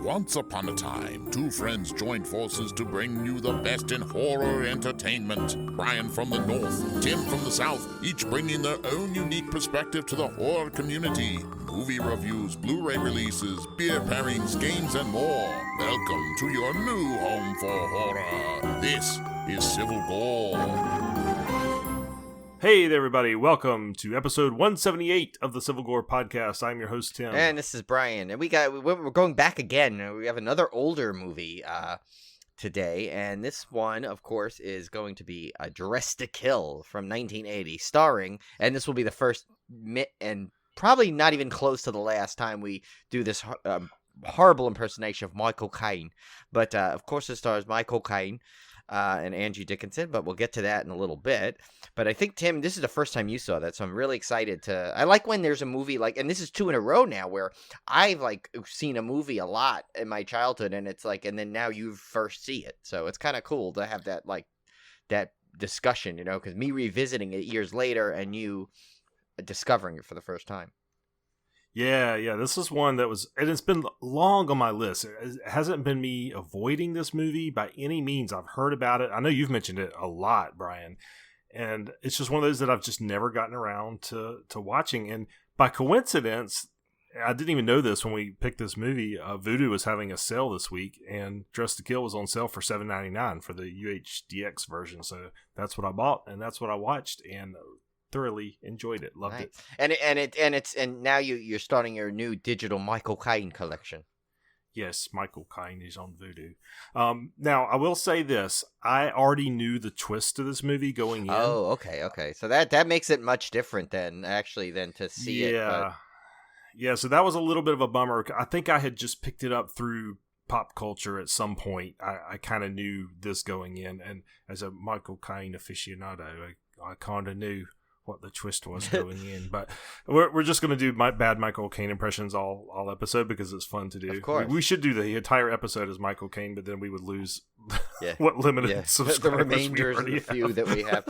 Once upon a time, two friends joined forces to bring you the best in horror entertainment. Brian from the north, Tim from the south, each bringing their own unique perspective to the horror community. Movie reviews, Blu-ray releases, beer pairings, games, and more. Welcome to your new home for horror. This is Civil Gore. Hey there, everybody. Welcome to episode 178 of the Civil Gore podcast. I'm your host, Tim. And this is Brian. And we're going back again. We have another older movie today. And this one, of course, is going to be Dressed to Kill from 1980, starring, and this will be the first and probably not even close to the last time we do this horrible impersonation of Michael Caine. But, of course, it stars Michael Caine. And Angie Dickinson, but we'll get to that in a little bit. But I think, Tim, this is the first time you saw that, so I'm really excited to... I like when there's a movie, and this is 2 in a row now, where I've, seen a movie a lot in my childhood, and it's and then now you first see it. So it's kind of cool to have that, that discussion, because me revisiting it years later and you discovering it for the first time. Yeah, this is one that was, and it's been long on my list. It hasn't been me avoiding this movie by any means. I've heard about it. I know you've mentioned it a lot, Brian, and it's just one of those that I've just never gotten around to watching. And by coincidence, I didn't even know this when we picked this movie. Vudu was having a sale this week, and Dressed to Kill was on sale for $7.99 for the UHDX version. So that's what I bought, and that's what I watched, and thoroughly enjoyed it, loved it, and now you're starting your new digital Michael Caine collection. Yes, Michael Caine is on Vudu. Now I will say this: I already knew the twist to this movie going in. Oh, okay. So that makes it much different than to see it. Yeah. So that was a little bit of a bummer. I think I had just picked it up through pop culture at some point. I kind of knew this going in, and as a Michael Caine aficionado, I kind of knew what the twist was going in, but we're just going to do my bad Michael Caine impressions all episode because it's fun to do. Of course. We should do the entire episode as Michael Caine, but then we would lose what limited subscribers the remainders of the few that we have.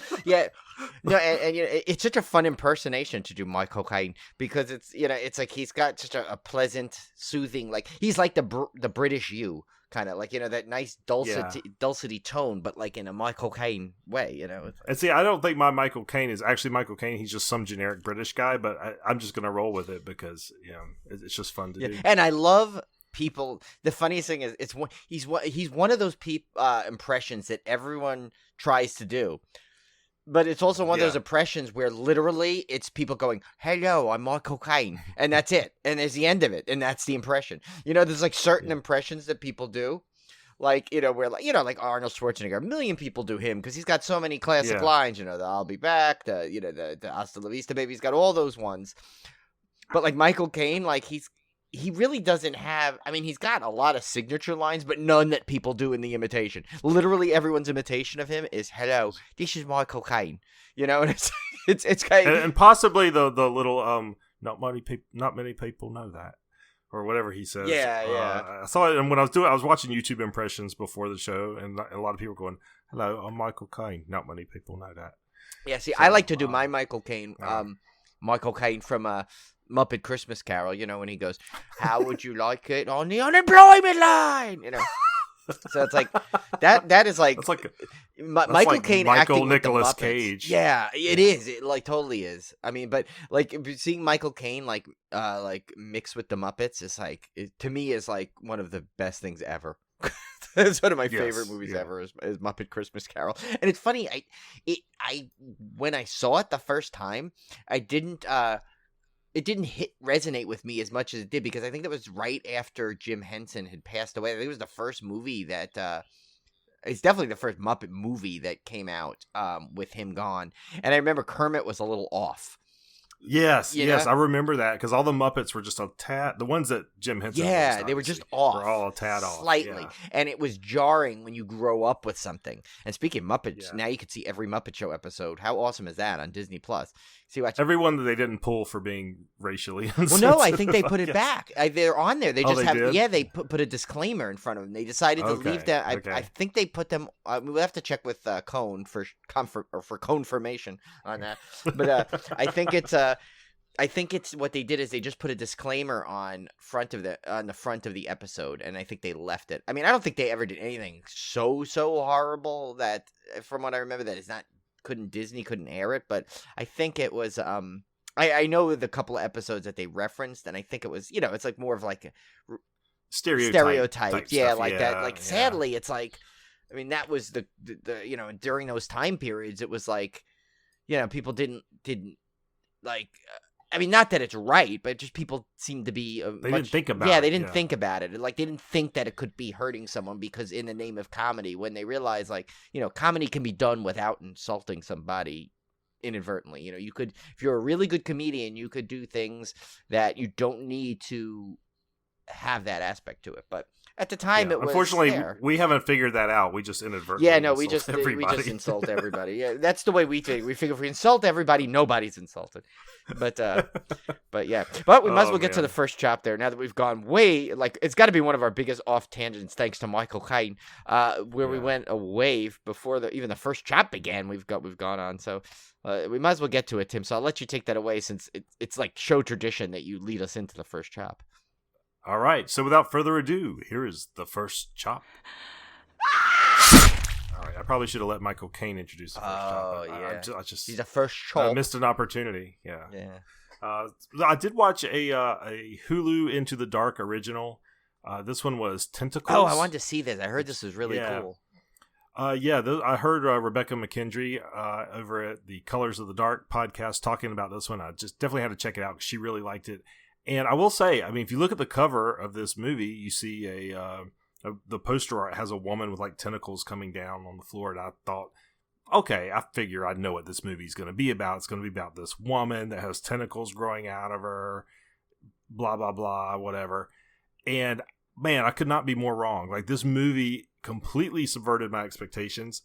No, and it's such a fun impersonation to do Michael Caine because it's it's like he's got such a pleasant, soothing, he's like the British you. Kind of that nice dulcety tone, but in a Michael Caine way, And see, I don't think my Michael Caine is actually Michael Caine. He's just some generic British guy, but I'm just going to roll with it because, it's just fun to do. And I love people. The funniest thing is he's one of those impressions that everyone tries to do. But it's also one of those impressions where literally it's people going, "Hello, I'm Michael Caine," and that's it. And there's the end of it, and that's the impression. There's certain impressions that people do, where Arnold Schwarzenegger. A million people do him because he's got so many classic lines. The "I'll be back," the "Hasta la vista, baby." He's got all those ones. But Michael Caine, he really doesn't have... I mean, he's got a lot of signature lines, but none that people do in the imitation. Literally everyone's imitation of him is, "Hello, this is Michael Caine." And it's kind of... And possibly the little, not many people know that. Or whatever he says. Yeah. I saw it, and when I was watching YouTube impressions before the show, and a lot of people going, "Hello, I'm Michael Caine." Not many people know that. Yeah, see, so, I like to do my Michael Caine, Michael Caine from Muppet Christmas Carol, when he goes, "How would you like it on the unemployment line?" So it's that is that's Michael Caine acting Nicolas with the Muppets. Cage. Yeah, it is. It totally is. I mean, but seeing Michael Caine mixed with the Muppets is to me is one of the best things ever. It's one of my favorite movies ever is Muppet Christmas Carol. And it's funny, I when I saw it the first time, it didn't resonate with me as much as it did because I think that was right after Jim Henson had passed away. I think it was the first movie that it's definitely the first Muppet movie that came out with him gone. And I remember Kermit was a little off. Yes, I remember that because all the Muppets were just a tad. The ones that Jim Henson, they were just off, were all a tad off, slightly, and it was jarring when you grow up with something. And speaking of Muppets, now you can see every Muppet Show episode. How awesome is that on Disney Plus? Everyone that they didn't pull for being racially insensitive. Well, no, I think they put it back. They're on there. They just did? they put a disclaimer in front of them. They decided to leave that. I think they put them. We'll have to check with Cone for comfort or for confirmation on that. But I think it's I think it's what they did is they just put a disclaimer on the front of the episode, and I think they left it. I mean, I don't think they ever did anything so horrible that, from what I remember, that Disney couldn't air it. But I think it was I know the couple of episodes that they referenced, and I think it was, it's like more of like a stereotype, yeah, stuff. like that. Like sadly, it's like, I mean, that was the during those time periods, it was like, people didn't like. I mean, not that it's right, but just people seem to be they didn't think about it. Yeah, they didn't think about it. Like, they didn't think that it could be hurting someone because in the name of comedy, when they realize, like, comedy can be done without insulting somebody inadvertently. You could, if you're a really good comedian, you could do things that you don't need to have that aspect to it. But at the time, it was unfortunately there. We haven't figured that out. We just inadvertently we just insult everybody. Yeah, that's the way we think. We figure if we insult everybody, nobody's insulted. But but we might as well get to the first chapter now that we've gone way, like, it's got to be one of our biggest off tangents thanks to Michael Caine, where we went away before even the first chap began. We've gone on, so we might as well get to it, Tim. So I'll let you take that away since it's like show tradition that you lead us into the first chap. All right, so without further ado, here is the first chop. All right, I probably should have let Michael Caine introduce the first chop. Oh, yeah. I just He's a first chop. I missed an opportunity, yeah. Yeah. I did watch a Hulu Into the Dark original. This one was Tentacles. Oh, I wanted to see this. I heard this was really cool. I heard Rebecca McKendry over at the Colors of the Dark podcast talking about this one. I just definitely had to check it out because she really liked it. And I will say, I mean, if you look at the cover of this movie, you see the poster art has a woman with like tentacles coming down on the floor. And I thought, okay, I figure I know what this movie is going to be about. It's going to be about this woman that has tentacles growing out of her, blah, blah, blah, whatever. And man, I could not be more wrong. Like, this movie completely subverted my expectations.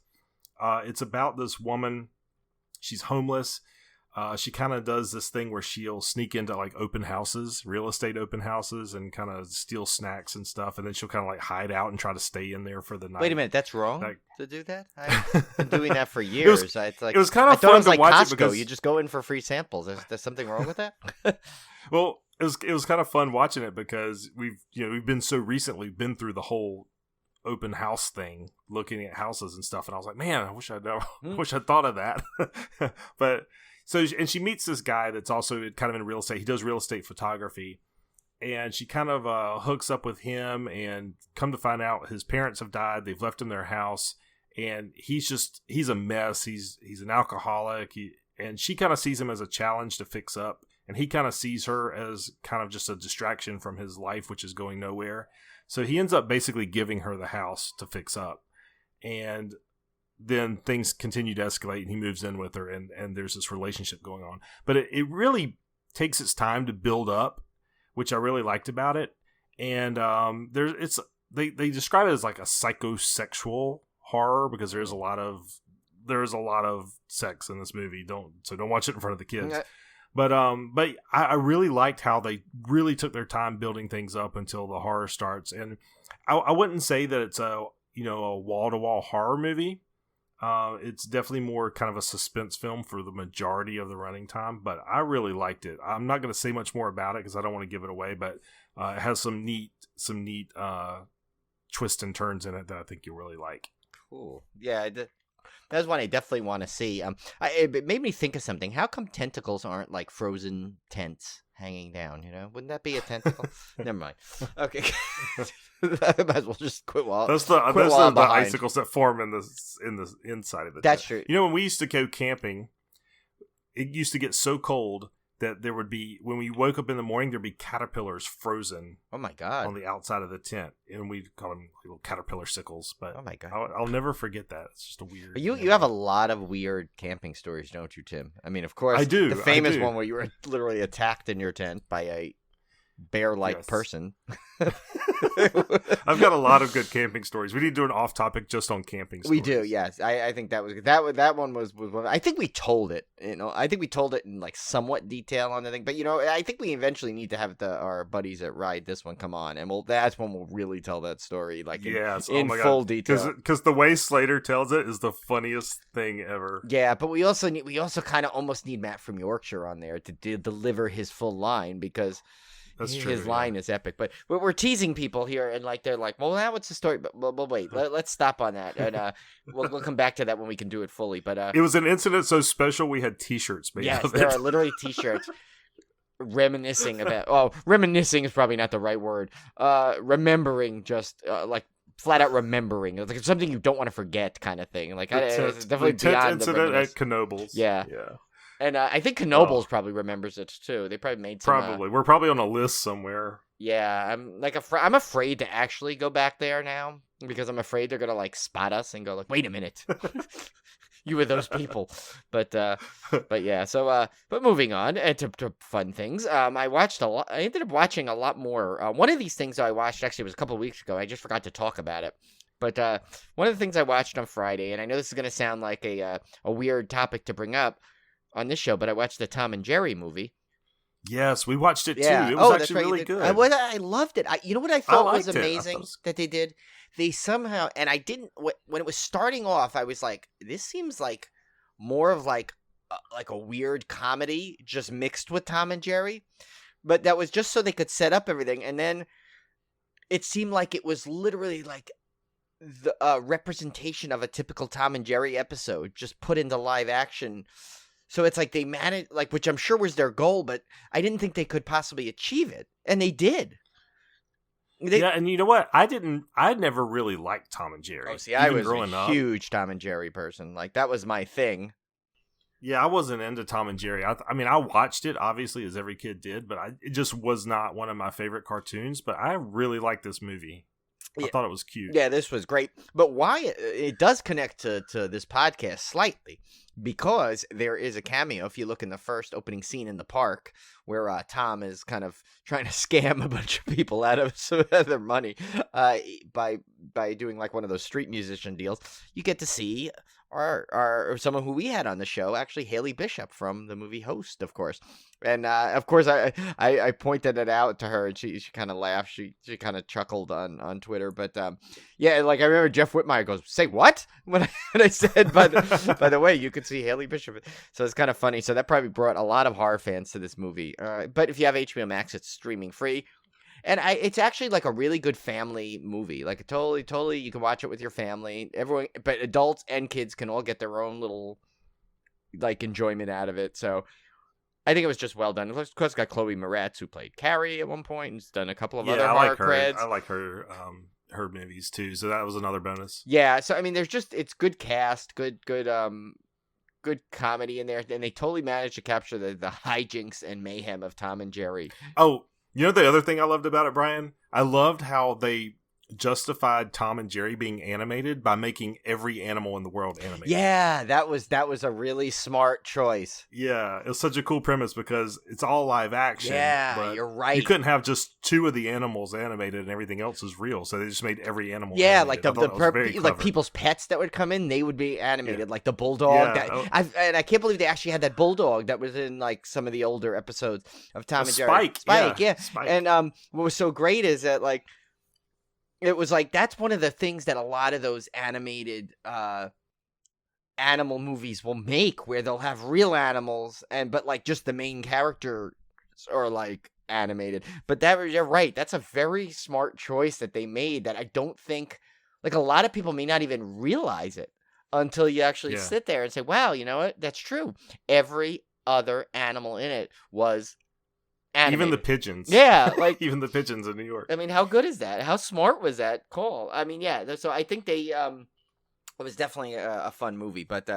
It's about this woman. She's homeless. She kind of does this thing where she'll sneak into like open houses, real estate open houses, and kind of steal snacks and stuff. And then she'll kind of like hide out and try to stay in there for the night. Wait a minute, that's wrong to do that? I've been doing that for years. It was kind of fun to watch Costco. it because you just go in for free samples. There's something wrong with that? Well, it was kind of fun watching it because we've been so recently been through the whole open house thing, looking at houses and stuff. And I was like, man, I wish I'd thought of that. But. So, and she meets this guy that's also kind of in real estate. He does real estate photography, and she kind of hooks up with him, and come to find out his parents have died. They've left him their house, and he's a mess. He's an alcoholic, and she kind of sees him as a challenge to fix up, and he kind of sees her as kind of just a distraction from his life, which is going nowhere. So he ends up basically giving her the house to fix up, and then things continue to escalate, and he moves in with her, and there's this relationship going on. But it really takes its time to build up, which I really liked about it. And they describe it as like a psychosexual horror because there's a lot of sex in this movie. Don't watch it in front of the kids. Okay. But I really liked how they really took their time building things up until the horror starts. And I wouldn't say that it's a wall-to-wall horror movie. It's definitely more kind of a suspense film for the majority of the running time, but I really liked it. I'm not going to say much more about it because I don't want to give it away, but it has some neat twists and turns in it that I think you'll really like. Cool. Yeah, that's one I definitely want to see. It made me think of something. How come tentacles aren't like frozen tents hanging down? Wouldn't that be a tentacle? Never mind. Okay. I might as well just quit while those are the icicles that form in the inside of the That's tent. true. When we used to go camping, it used to get so cold that there would be, when we woke up in the morning, there'd be caterpillars frozen. Oh my God. On the outside of the tent, and we'd call them little caterpillar sickles. But oh my God, I'll never forget that. It's just a weird. You have a lot of weird camping stories, don't you, Tim? I mean, of course, I do. The famous one where you were literally attacked in your tent by a bear-like person. I've got a lot of good camping stories. We need to do an off-topic just on camping stories. We do, yes. I think that was that one was one. I think we told it. I think we told it in like somewhat detail on the thing. But I think we eventually need to have our buddies that ride this one come on, and that's when we'll really tell that story like in full detail. Because the way Slater tells it is the funniest thing ever. Yeah, but we also kind of almost need Matt from Yorkshire on there to deliver his full line because. That's true. His line is epic, but we're teasing people here, and like they're like, "Well, now what's the story?" But wait, let's stop on that, and we'll come back to that when we can do it fully. But it was an incident so special we had T-shirts made. Yes, of it. there are literally T-shirts reminiscing about. Oh, reminiscing is probably not the right word. Remembering, just like flat out remembering, like it's something you don't want to forget, kind of thing. Like it's definitely the beyond the incident at Knoebels. Yeah. And I think Knoebels probably remembers it too. They probably made some. Probably, we're probably on a list somewhere. Yeah, I'm afraid to actually go back there now because I'm afraid they're gonna like spot us and go like, wait a minute, you were those people. But yeah. So but moving on to fun things. I watched a lot. I ended up watching a lot more. One of these things I watched actually was a couple of weeks ago. I just forgot to talk about it. But one of the things I watched on Friday, and I know this is gonna sound like a weird topic to bring up on this show, but I watched the Tom and Jerry movie. Yes, we watched it too. It was actually really good. I loved it. You know what I thought was amazing that they did? They somehow, and I didn't, when it was starting off, I was like, this seems like more of like a weird comedy just mixed with Tom and Jerry. But that was just so they could set up everything. And then it seemed like it was literally like the representation of a typical Tom and Jerry episode just put into live action. So it's like they managed, like, which I'm sure was their goal, but I didn't think they could possibly achieve it, and they did. Yeah, and you know what? I never really liked Tom and Jerry. Oh, see, I was a huge Tom and Jerry person. Like, that was my thing. Yeah, I wasn't into Tom and Jerry. I mean, I watched it, obviously, as every kid did, but it just was not one of my favorite cartoons, but I really liked this movie. I thought it was cute. Yeah, this was great. But why it does connect to this podcast slightly, because there is a cameo if you look in the first opening scene in the park where Tom is kind of trying to scam a bunch of people out of some of their money by doing like one of those street musician deals. You get to see our someone who we had on the show, actually Haley Bishop from the movie Host, of course. And of course I pointed it out to her, and she kind of laughed. She kind of chuckled on Twitter. But yeah, like I remember Jeff Whitmire goes, "Say what?" when I said, by the way, you could see Haley Bishop. So it's kind of funny. So that probably brought a lot of horror fans to this movie. But if you have HBO Max, it's streaming free. And it's actually like a really good family movie. Like totally, you can watch it with your family. Everyone, but adults and kids can all get their own little like enjoyment out of it. So I think it was just well done. Of course, it's got Chloe Moretz, who played Carrie at one point, and has done a couple of other horror creds. I like her movies too. So that was another bonus. Yeah. So I mean, it's good cast, good comedy in there, and they totally managed to capture the hijinks and mayhem of Tom and Jerry. Oh. You know the other thing I loved about it, Brian? I loved how they justified Tom and Jerry being animated by making every animal in the world animated. Yeah, that was a really smart choice. Yeah, it was such a cool premise because it's all live action. Yeah, but you're right. You couldn't have just two of the animals animated and everything else is real, so they just made every animal animated. Like like people's pets that would come in, they would be animated, like the bulldog. Yeah. And I can't believe they actually had that bulldog that was in like some of the older episodes of Tom and Jerry. Spike, yeah. Spike. And what was so great is that like it was like that's one of the things that a lot of those animated animal movies will make, where they'll have real animals but like just the main characters are like animated. But you're right, that's a very smart choice that they made that I don't think like a lot of people may not even realize it until you actually sit there and say, wow, you know what, that's true. Every other animal in it was animated. Even the pigeons. Yeah, like even the pigeons in New York. I mean, how good is that? How smart was that call? I mean, yeah. So I think they it was definitely a fun movie, but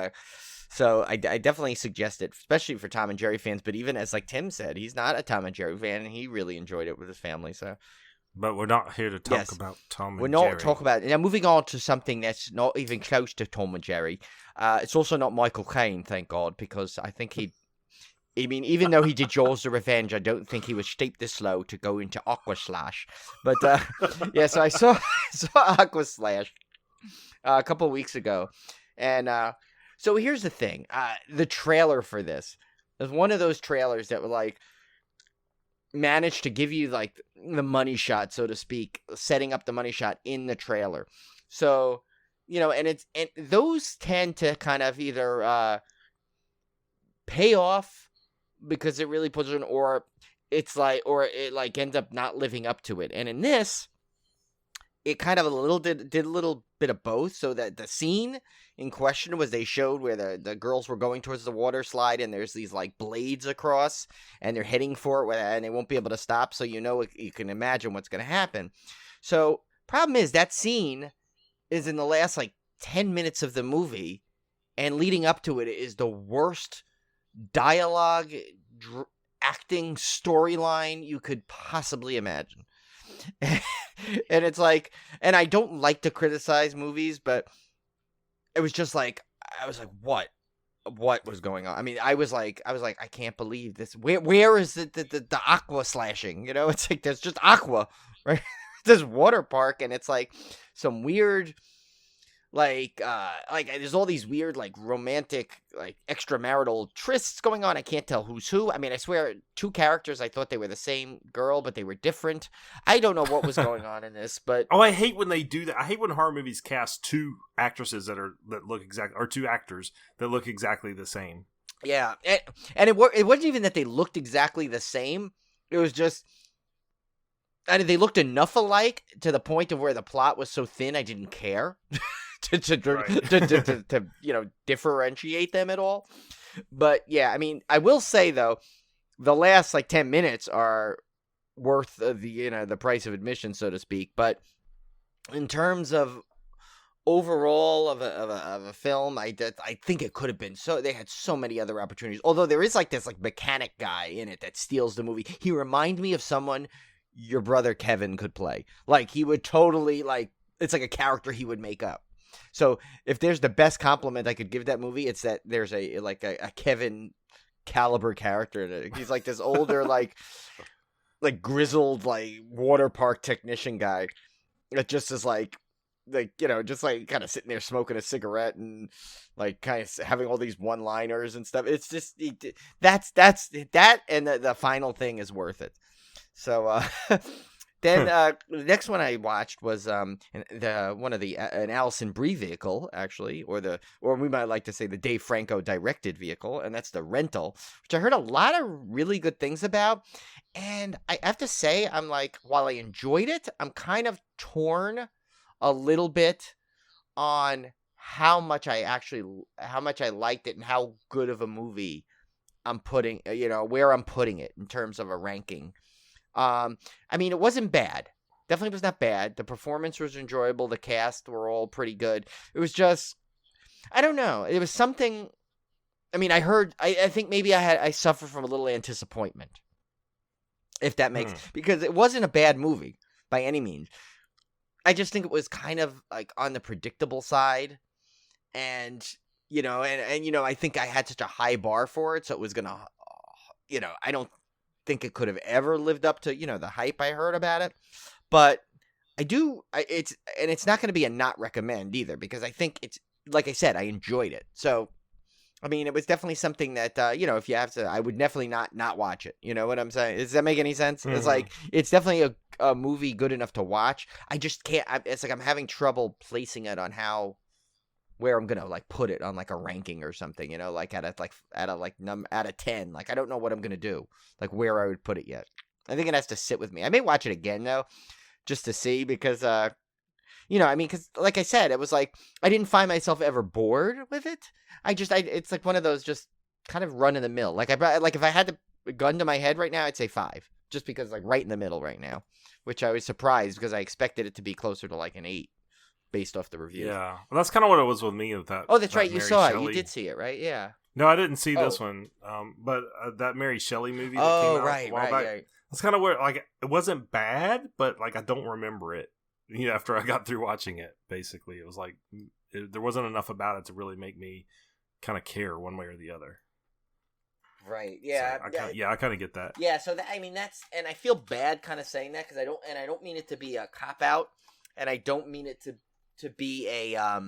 so I definitely suggest it, especially for Tom and Jerry fans. But even as like Tim said, he's not a Tom and Jerry fan, and he really enjoyed it with his family. So, but we're not here to talk about Tom and Jerry. We're not talking about it. Now, moving on to something that's not even close to Tom and Jerry. It's also not Michael Caine, thank God, because I think I mean, even though he did Jaws the Revenge, I don't think he was shaped this slow to go into AQUASLASH. But yeah, so I saw AQUASLASH a couple weeks ago, and so here's the thing: the trailer for this is one of those trailers that were like managed to give you like the money shot, so to speak, setting up the money shot in the trailer. So and those tend to kind of either pay off because it really puts it in, or it like ends up not living up to it. And in this, it kind of did a little bit of both. So that the scene in question was they showed where the girls were going towards the water slide, and there's these like blades across, and they're heading for it, and they won't be able to stop. So you can imagine what's going to happen. So problem is that scene is in the last like 10 minutes of the movie, and leading up to it is the worst dialogue, acting, storyline you could possibly imagine. And it's like, and I don't like to criticize movies, but it was just like, I was like, what was going on? I mean, I was like, I can't believe this. Where is the aqua slashing? It's like, there's just aqua, right? This water park, and it's like some weird, like there's all these weird, like, romantic, like, extramarital trysts going on. I can't tell who's who. I mean, I swear, two characters, I thought they were the same girl, but they were different. I don't know what was going on in this, but... Oh, I hate when they do that. I hate when horror movies cast two actresses that look exactly, or two actors that look exactly the same. Yeah, and it wasn't even that they looked exactly the same. It was just... I mean, they looked enough alike to the point of where the plot was so thin I didn't care. To differentiate them at all. But yeah, I mean, I will say though, the last like 10 minutes are worth the price of admission, so to speak. But in terms of overall of a film, I think it could have been so. They had so many other opportunities. Although there is like this like mechanic guy in it that steals the movie. He reminded me of someone your brother Kevin could play. Like, he would totally, like, it's like a character he would make up. So if there's the best compliment I could give that movie, it's that there's a Kevin caliber character in it. He's like this older, like grizzled, like, water park technician guy that just is just like kind of sitting there smoking a cigarette and like kind of having all these one-liners and stuff. It's just that and the final thing is worth it. So then the next one I watched was an Alison Brie vehicle, actually, or we might like to say the Dave Franco directed vehicle, and that's The Rental, which I heard a lot of really good things about. And I have to say, I'm like, while I enjoyed it, I'm kind of torn a little bit on how much I liked it and how good of a movie I'm putting, where I'm putting it in terms of a ranking. I mean, it wasn't bad. Definitely was not bad. The performance was enjoyable. The cast were all pretty good. It was just, I don't know. It was something. I mean, I think maybe I suffer from a little disappointment, if that makes, because it wasn't a bad movie by any means. I just think it was kind of like on the predictable side, and I think I had such a high bar for it, so it was gonna, I don't think it could have ever lived up to the hype I heard about it, but it's not going to be a not recommend either, because I think it's, like I said, I enjoyed it. So I mean, it was definitely something that if you have to, I would definitely not watch it. You know what I'm saying? Does that make any sense? Mm-hmm. It's like, it's definitely a movie good enough to watch. I just can't. It's like I'm having trouble placing it on where I'm gonna like put it on like a ranking or something, like out of 10. Like, I don't know what I'm gonna do, like where I would put it yet. I think it has to sit with me. I may watch it again though, just to see, because because like I said, it was like I didn't find myself ever bored with it. It's like one of those just kind of run of the mill. Like if I had a gun to my head right now, I'd say 5, just because like right in the middle right now, which I was surprised because I expected it to be closer to like an 8. Based off the reviews. Yeah, well, that's kind of what it was with me with that. Oh, that's right. Mary You saw Shelley. it. You did see it, right? Yeah. No, I didn't see this one. But that Mary Shelley movie that came out a while back. Yeah. That's kind of where, like, it wasn't bad, but like I don't remember it. After I got through watching it, basically, it was like there wasn't enough about it to really make me kind of care one way or the other. Right. Yeah. So I kind of get that. Yeah. So I mean, and I feel bad kind of saying that because I don't mean it to be a cop out, and I don't mean it to be a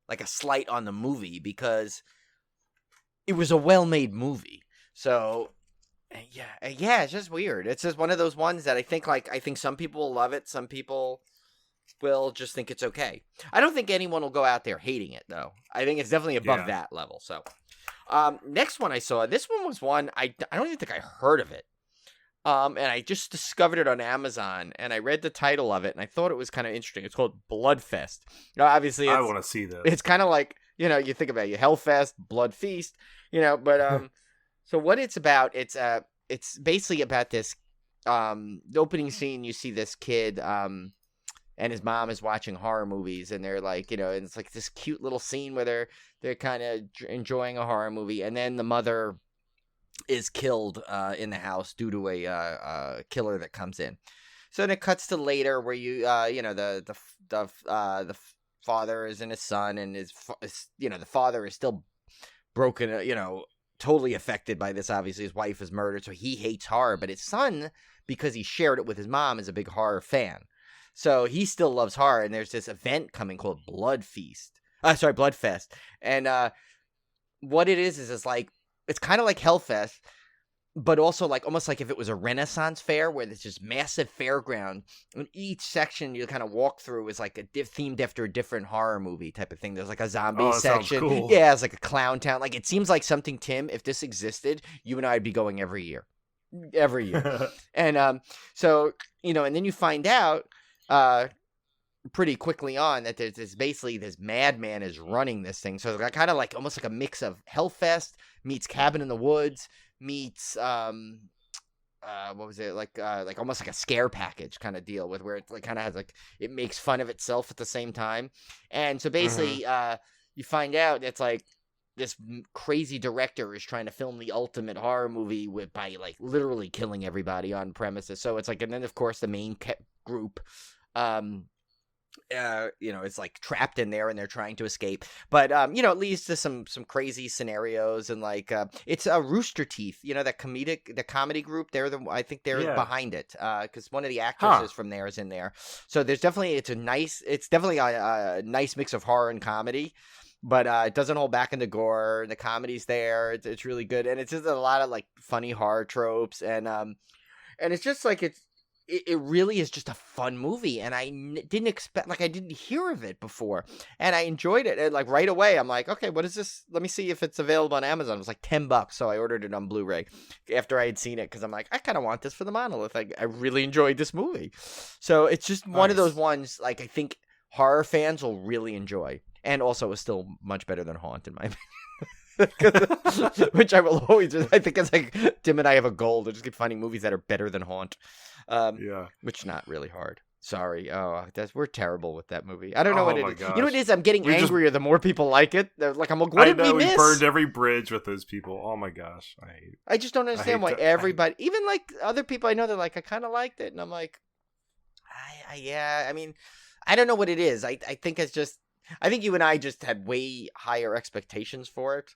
like a slight on the movie because it was a well-made movie. So yeah, it's just weird. It's just one of those ones that I think some people will love it, some people will just think it's okay. I don't think anyone will go out there hating it though. I think it's definitely above that level. So, next one I saw, this one was one I don't even think I heard of it. And I just discovered it on Amazon, and I read the title of it, and I thought it was kind of interesting. It's called Bloodfest. Now, obviously, I want to see this. It's kind of like, you think about your Hellfest, Blood Feast, but so what it's about, it's basically about this, the opening scene, you see this kid, and his mom is watching horror movies, and they're like, and it's like this cute little scene where they're kind of enjoying a horror movie, and then the mother is killed in the house due to a killer that comes in. So then it cuts to later where the father is in his son, and the father is still broken, totally affected by this. Obviously, his wife is murdered, so he hates horror. But his son, because he shared it with his mom, is a big horror fan. So he still loves horror, and there's this event coming called Bloodfest. And what it is it's like, it's kind of like Hellfest, but also like almost like if it was a Renaissance fair where there's this massive fairground, and each section you kind of walk through is like themed after a different horror movie type of thing. There's like a zombie section. Cool. Yeah, it's like a clown town. Like it seems like something, Tim, if this existed, you and I would be going every year. And so, and then you find out pretty quickly on that there's this madman is running this thing. So it's kind of like almost like a mix of Hellfest meets Cabin in the Woods meets what was it, like almost like a scare package kind of deal, with where it like kind of has like, it makes fun of itself at the same time. And so basically you find out it's like this crazy director is trying to film the ultimate horror movie by like literally killing everybody on premises. So it's like, and then of course the main group it's like trapped in there and they're trying to escape, but it leads to some crazy scenarios, and like it's a Rooster Teeth, the comedy group. I think they're behind it, because one of the actresses from there is in there. So there's definitely it's definitely a nice mix of horror and comedy, but it doesn't hold back in the gore. The comedy's there. It's really good, and it's just a lot of like funny horror tropes, and it's just like it really is just a fun movie, and I didn't expect, like I didn't hear of it before, and I enjoyed it, and like right away I'm like, okay, what is this? Let me see if it's available on Amazon. It was like $10, so I ordered it on Blu-ray after I had seen it, because I'm like, I kind of want this for the monolith. I really enjoyed this movie, so it's just one of those ones like I think horror fans will really enjoy, and also is still much better than Haunt in my opinion. Which I will always. I think it's like Tim and I have a goal to just keep finding movies that are better than Haunt. Which not really hard. Sorry. We're terrible with that movie. I don't know what it is. Gosh. You know what it is? I'm getting angrier the more people like it. They're like, I'm like, what did we miss? We burned every bridge with those people. Oh my gosh. I just don't understand why everybody, even like other people I know, they're like, I kind of liked it, and I'm like, I mean, I don't know what it is. I think it's just, I think you and I just had way higher expectations for it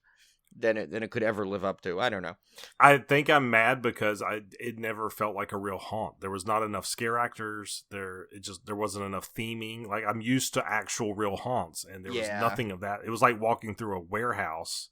than it could ever live up to. I don't know. I think I'm mad because it never felt like a real haunt. There was not enough scare actors. There wasn't enough theming. Like, I'm used to actual real haunts, and there was nothing of that. It was like walking through a warehouse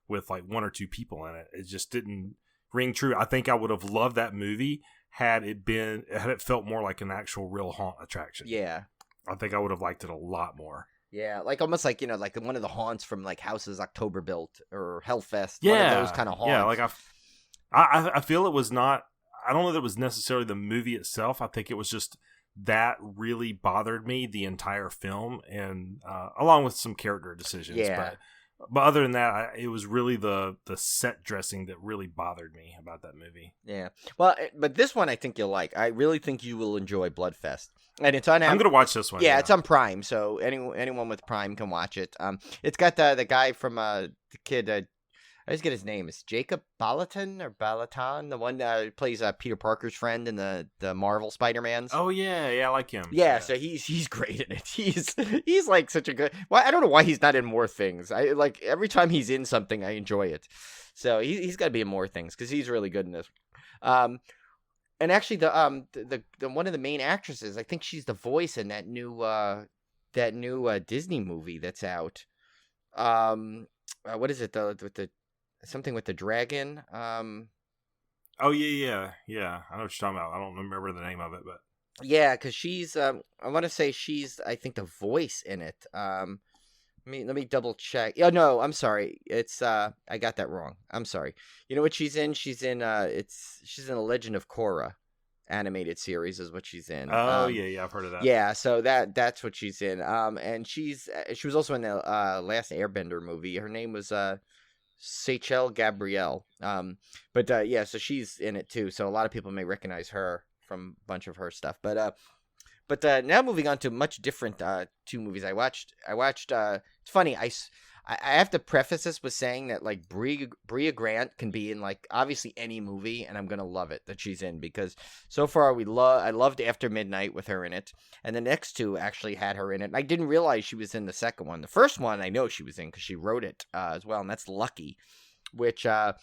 with like one or two people in it. It just didn't ring true. I think I would have loved that movie had it felt more like an actual real haunt attraction. Yeah. I think I would have liked it a lot more. Yeah, like almost like, like one of the haunts from like Houses October Built or Hellfest. Yeah. One of those kind of haunts. Yeah, like I feel it was not, I don't know that it was necessarily the movie itself. I think it was just that really bothered me the entire film, and along with some character decisions. Yeah. But other than that, it was really the set dressing that really bothered me about that movie. Yeah. Well, but this one I think you'll like. I really think you will enjoy Bloodfest. And it's on. I'm going to watch this one. Yeah, it's on Prime, so anyone with Prime can watch it. It's got the guy from the kid. I always get his name. It's Jacob Balaton, the one who plays Peter Parker's friend in the Marvel Spider-Mans. Oh yeah, I like him. Yeah, so he's great in it. He's like such a good. Well, I don't know why he's not in more things. I like every time he's in something, I enjoy it. So he's got to be in more things because he's really good in this. And actually, the one of the main actresses, I think she's the voice in that new Disney movie that's out. What is it though? With the something with the dragon. Oh yeah. I know what you're talking about. I don't remember the name of it, but yeah, because she's I want to say she's I think the voice in it. Let me double check. Oh no, I'm sorry. It's I got that wrong. I'm sorry. You know what she's in? She's in she's in a Legend of Korra animated series is what she's in. Oh yeah, I've heard of that. Yeah, so that's what she's in. And she was also in the last Airbender movie. Her name was Seychelle Gabrielle. Yeah, so she's in it too. So a lot of people may recognize her from a bunch of her stuff. But now moving on to much different two movies I watched. It's funny. I have to preface this with saying that like Brea Grant can be in like obviously any movie, and I'm gonna love it that she's in because so far I loved After Midnight with her in it, and the next two actually had her in it. I didn't realize she was in the second one. The first one I know she was in because she wrote it as well, and that's Lucky, which I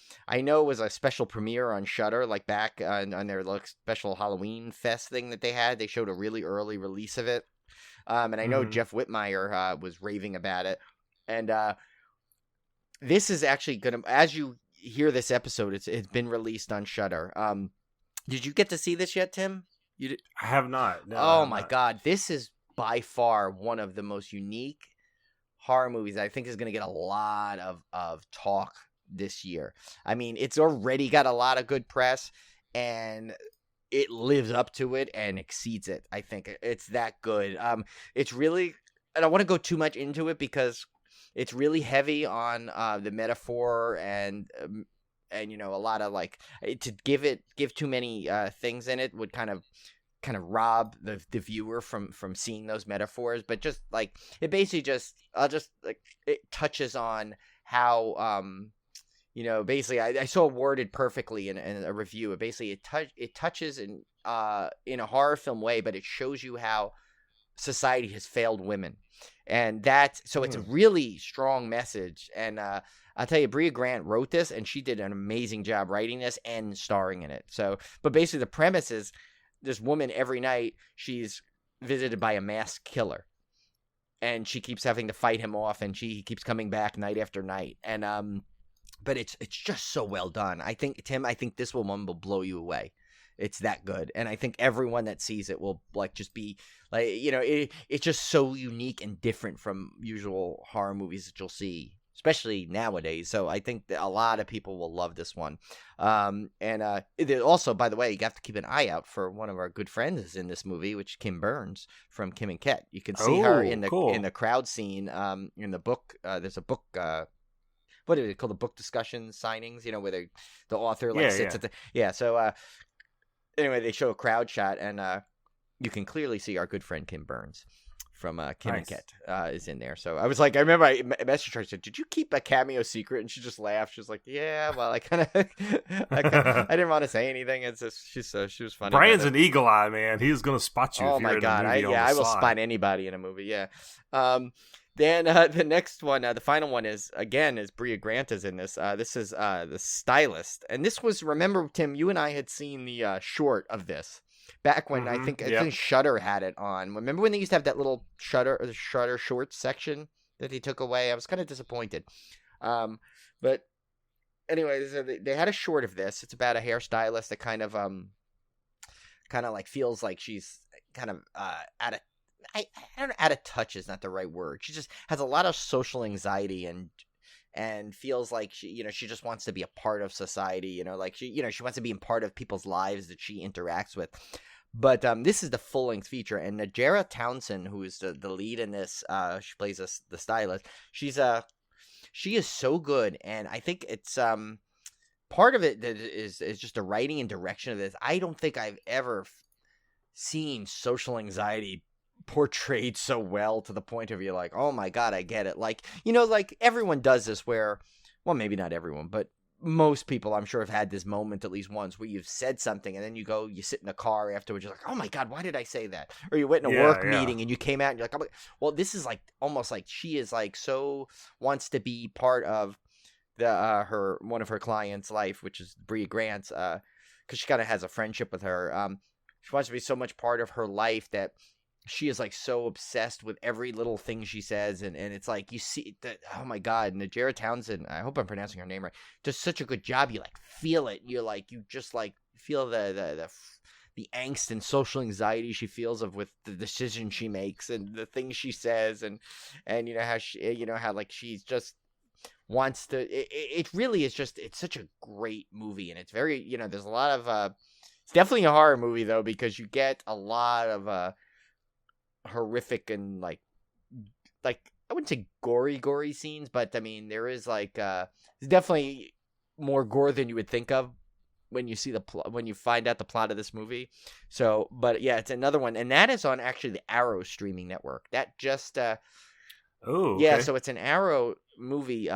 know was a special premiere on Shudder, like back on their like special Halloween fest thing that they had. They showed a really early release of it, and I know Jeff Whitmire was raving about it. And this is actually gonna, as you hear this episode, it's been released on Shudder. Did you get to see this yet, Tim? You did? I have not. No, oh my God, this is by far one of the most unique horror movies I think is going to get a lot of talk this year. I mean, it's already got a lot of good press, and it lives up to it and exceeds it. I think it's that good. It's really, I don't want to go too much into it because it's really heavy on the metaphor and you know, a lot of like to give too many things in it would kind of rob the viewer from seeing those metaphors. But just like it basically it touches on how you know, basically I saw it worded perfectly in a review. It basically it touches in a horror film way, but it shows you how society has failed women. And so it's a really strong message. And I'll tell you, Brea Grant wrote this, and she did an amazing job writing this and starring in it. So, but basically the premise is this woman every night, she's visited by a mass killer. And she keeps having to fight him off, and he keeps coming back night after night. And but it's just so well done. I think, Tim, this one will blow you away. It's that good. And I think everyone that sees it will like just be like, you know, it's just so unique and different from usual horror movies that you'll see, especially nowadays. So I think that a lot of people will love this one. Also, by the way, you have to keep an eye out for one of our good friends in this movie, which is Kim Burns from Kim and Ket. You can see her in the crowd scene in the book. There's a book what do they call the book discussion signings, you know, where the author sits at the so anyway, they show a crowd shot, and you can clearly see our good friend Kim Burns from Kim and Ket is in there. So I was like, I remember I messaged her. I said, "Did you keep a cameo secret?" And she just laughed. She was like, "Yeah, well, I didn't want to say anything." It's just she was funny. Brian's an eagle eye, man. He's gonna spot you. Oh if you're my God, I will spot anybody in a movie. Yeah. Then the next one, the final one is Brea Grant is in this. This is The Stylist, and this was, remember, Tim, you and I had seen the short of this back when I think Shudder had it on. Remember when they used to have that little Shudder shorts section that they took away? I was kind of disappointed. But anyway, so they had a short of this. It's about a hairstylist that kind of like feels like she's kind of I don't know, out of touch is not the right word. She just has a lot of social anxiety and feels like she just wants to be a part of society, like she wants to be a part of people's lives that she interacts with. But this is the full-length feature, and Najera Townsend, who is the lead in this, she plays the stylist. She is so good, and I think it's part of it that is just the writing and direction of this. I don't think I've ever seen social anxiety portrayed so well to the point of you're like, oh my God, I get it. Like, like everyone does this where well, maybe not everyone, but most people I'm sure have had this moment at least once where you've said something and then you sit in the car afterwards, you're like, oh my God, why did I say that? Or you went in a work meeting and you came out and you're like, oh my... well, this is like almost like she is like so wants to be part of the one of her clients' life, which is Bria Grant's, because she kind of has a friendship with her. She wants to be so much part of her life that she is like so obsessed with every little thing she says, and it's like you see that, oh my God, and Jared Townsend, I hope I'm pronouncing her name right, does such a good job. You like feel it. You just like feel the angst and social anxiety she feels with the decisions she makes and the things she says, and you know how like she's just wants to. It really is just, it's such a great movie, and it's very, there's a lot of it's definitely a horror movie though, because you get a lot of horrific and like I wouldn't say gory scenes, but I mean there is there's definitely more gore than you would think of when you see when you find out the plot of this movie. So, but yeah, it's another one, and that is on actually the Arrow streaming network. That just okay. Yeah, so it's an Arrow movie.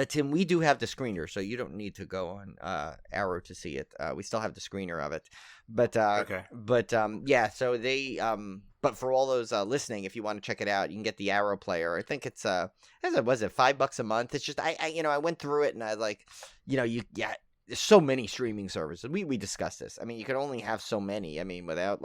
Tim, we do have the screener, so you don't need to go on Arrow to see it. We still have the screener of it, but okay. But yeah, so they but for all those listening, if you want to check it out, you can get the Arrow player. I think it's was it $5 a month? It's just I went through it and I there's so many streaming services. We discussed this. I mean, you can only have so many. I mean, without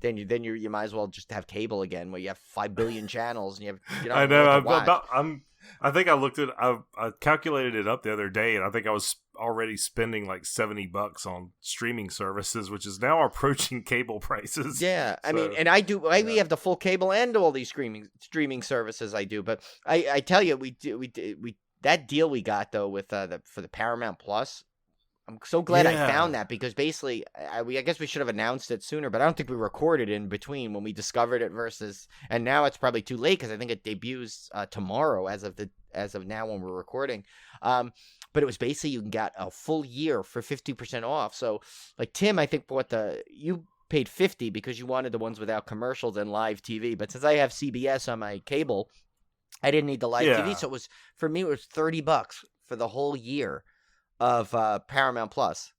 then you might as well just have cable again, where you have 5 billion channels and you have. I know. I think I looked at. I calculated it up the other day, and I think I was already spending like $70 on streaming services, which is now approaching cable prices. Yeah, I mean, and I do. We have the full cable and all these streaming services. I do, but I tell you, we that deal we got though with for the Paramount Plus. I'm so glad I found that, because basically, I guess we should have announced it sooner, but I don't think we recorded in between when we discovered it and now it's probably too late, because I think it debuts tomorrow as of now when we're recording. But it was basically you can get a full year for 50% off. So like Tim, I think you paid $50 because you wanted the ones without commercials and live TV, but since I have CBS on my cable, I didn't need the live TV. So for me it was $30 for the whole year of Paramount Plus.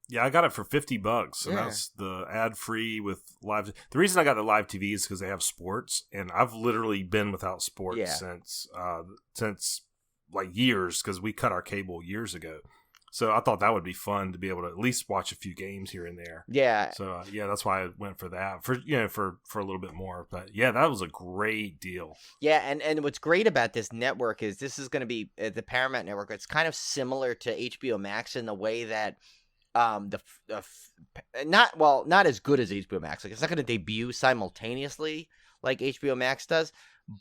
Yeah, I got it for $50, and that's the ad-free with live. The reason I got the live TV is because they have sports, and I've literally been without sports since like years, because we cut our cable years ago. So I thought that would be fun to be able to at least watch a few games here and there. Yeah. So that's why I went for that for a little bit more. But yeah, that was a great deal. Yeah, and what's great about this network is this is going to be the Paramount Network. It's kind of similar to HBO Max in the way that not as good as HBO Max. Like, it's not going to debut simultaneously like HBO Max does,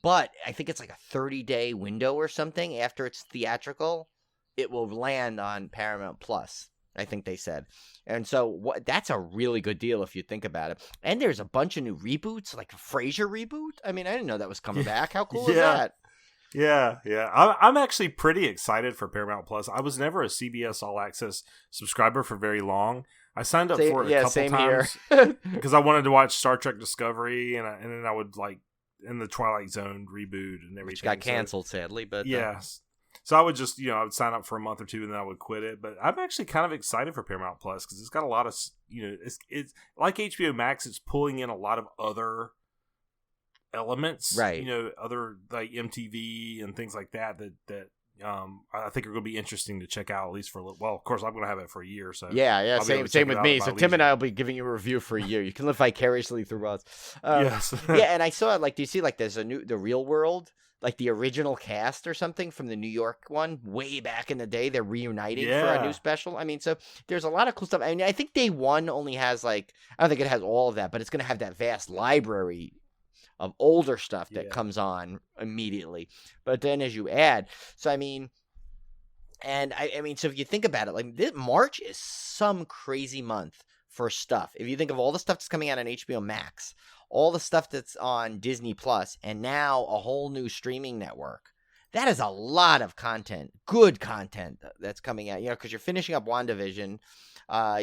but I think it's like a 30-day window or something after it's theatrical. It will land on Paramount Plus, I think they said. And so that's a really good deal if you think about it. And there's a bunch of new reboots, like a Frasier reboot. I mean, I didn't know that was coming back. How cool is that? Yeah. I'm actually pretty excited for Paramount Plus. I was never a CBS All Access subscriber for very long. I signed up for it a couple times because I wanted to watch Star Trek Discovery, and then I would in the Twilight Zone reboot and everything. Which got canceled, sadly. But yes. So I would just, I would sign up for a month or two and then I would quit it. But I'm actually kind of excited for Paramount Plus because it's got a lot of, it's like HBO Max. It's pulling in a lot of other elements, right? Other like MTV and things like that I think are going to be interesting to check out, at least for a little. Well, of course, I'm going to have it for a year. So yeah, same with me. So Tim and I will be giving you a review for a year. You can live vicariously through us. Yes. Yeah, and I saw do you see there's the Real World? Like the original cast or something from the New York one way back in the day. They're reuniting for a new special. I mean, so there's a lot of cool stuff. I mean, I think Day One only has I don't think it has all of that, but it's going to have that vast library of older stuff that comes on immediately. But then as you add, so I mean, and I mean, so if you think about it, March is some crazy month for stuff. If you think of all the stuff that's coming out on HBO Max, all the stuff that's on Disney Plus, and now a whole new streaming network, that is a lot of content, good content that's coming out. Because you're finishing up WandaVision.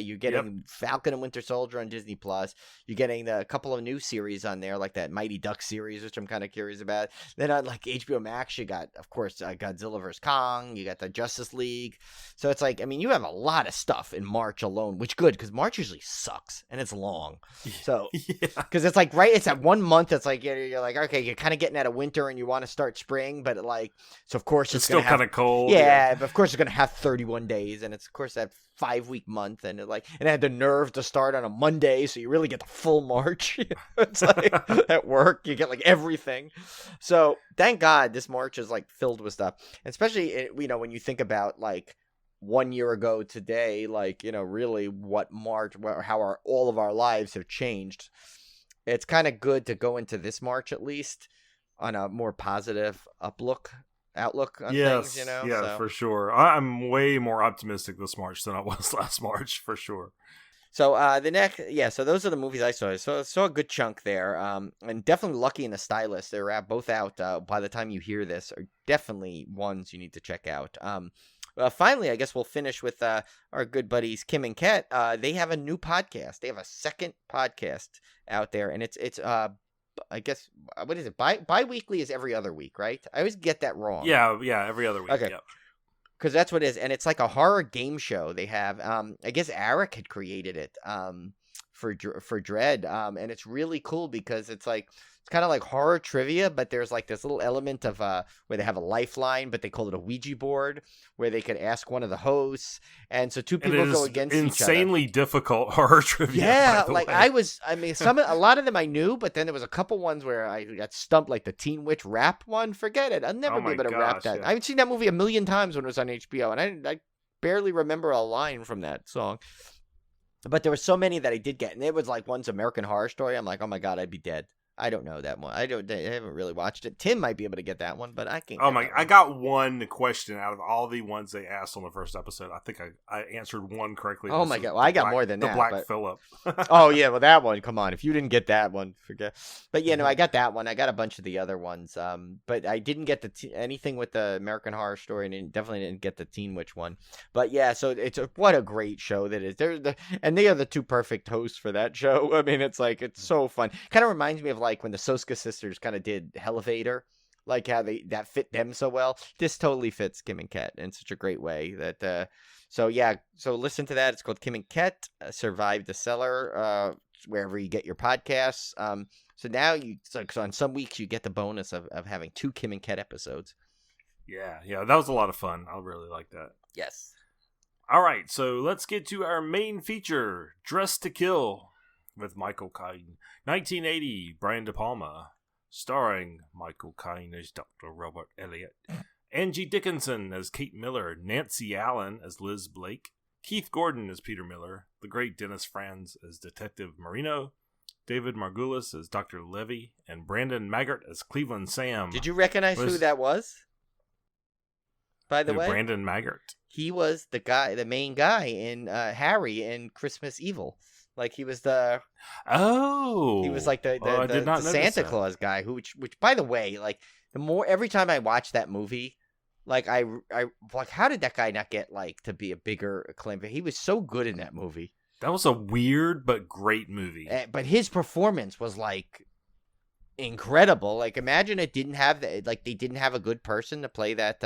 You're getting Falcon and Winter Soldier on Disney Plus. You're getting a couple of new series on there, like that Mighty Duck series, which I'm kind of curious about. Then on like HBO Max, you got, of course, Godzilla vs. Kong. You got the Justice League. So it's like, I mean, you have a lot of stuff in March alone, which good, because March usually sucks and it's long. So because it's like it's that 1 month. It's like you're like, okay, you're kind of getting out of winter and you want to start spring, but like, so of course it's still kind of cold. Yeah, but of course it's gonna have 31 days, and it's of course that 5-week month, and it had the nerve to start on a Monday, so you really get the full March. It's like at work you get like everything. So thank God this March is like filled with stuff, and especially when you think about like 1 year ago today, like really what March, how all of our lives have changed. It's kind of good to go into this March at least on a more positive outlook on things, Yeah, so. For sure. I'm way more optimistic this March than I was last March, for sure. So so those are the movies I saw. So I saw a good chunk there, and definitely Lucky and the Stylist. They're both out by the time you hear this. Are definitely ones you need to check out. Finally, I guess we'll finish with our good buddies Kim and Ket. They have a new podcast. They have a second podcast out there, and it's I guess, what is it? Bi-weekly is every other week, right? I always get that wrong. Yeah, every other week. Okay. Yep. Because that's what it is. And it's like a horror game show they have. I guess Eric had created it for Dread. And it's really cool because it's kind of like horror trivia, but there's like this little element of where they have a lifeline, but they call it a Ouija board, where they could ask one of the hosts. And so two people go against each other. Insanely difficult horror trivia. Yeah, like way. A lot of them I knew, but then there was a couple ones where I got stumped, like the Teen Witch rap one. Forget it. I'll never be able to rap that. Yeah. I haven't seen that movie a million times when it was on HBO, and I barely remember a line from that song. But there were so many that I did get, and it was like one's American Horror Story. I'm like, oh my God, I'd be dead. I don't know that one. I haven't really watched it. Tim might be able to get that one, but I can't. Oh my! I got one question out of all the ones they asked on the first episode. I think I answered one correctly. Oh my God! Well, I got more than that. The Black Phillip. Oh yeah, well that one. Come on, if you didn't get that one, forget. But yeah, no, I got that one. I got a bunch of the other ones. But I didn't get anything with the American Horror Story, and definitely didn't get the Teen Witch one. But yeah, so what a great show that is. And they are the two perfect hosts for that show. I mean, it's so fun. Kind of reminds me of like when the Soska sisters kind of did Elevator, like how that fit them so well. This totally fits Kim and Ket in such a great way that so listen to that. It's called Kim and Ket Survive the Cellar, wherever you get your podcasts. So now so on some weeks you get the bonus of having 2 Kim and Ket episodes. Yeah, that was a lot of fun. I really like that. Yes. All right, so let's get to our main feature, Dressed to Kill, with Michael Caine. 1980, Brian De Palma, starring Michael Caine as Dr. Robert Elliott, Angie Dickinson as Kate Miller, Nancy Allen as Liz Blake, Keith Gordon as Peter Miller, the great Dennis Franz as Detective Marino, David Margulis as Dr. Levy, and Brandon Maggart as Cleveland Sam. Did you recognize who that was? By the way, Brandon Maggart. He was the main guy in Harry in Christmas Evil. Like he was he was like the Santa Claus guy which by the way, like every time I watch that movie, like I like, how did that guy not get like to be a bigger acclaim? He was so good in that movie. That was a weird but great movie. But his performance was like incredible. Like imagine it didn't have they didn't have a good person to play that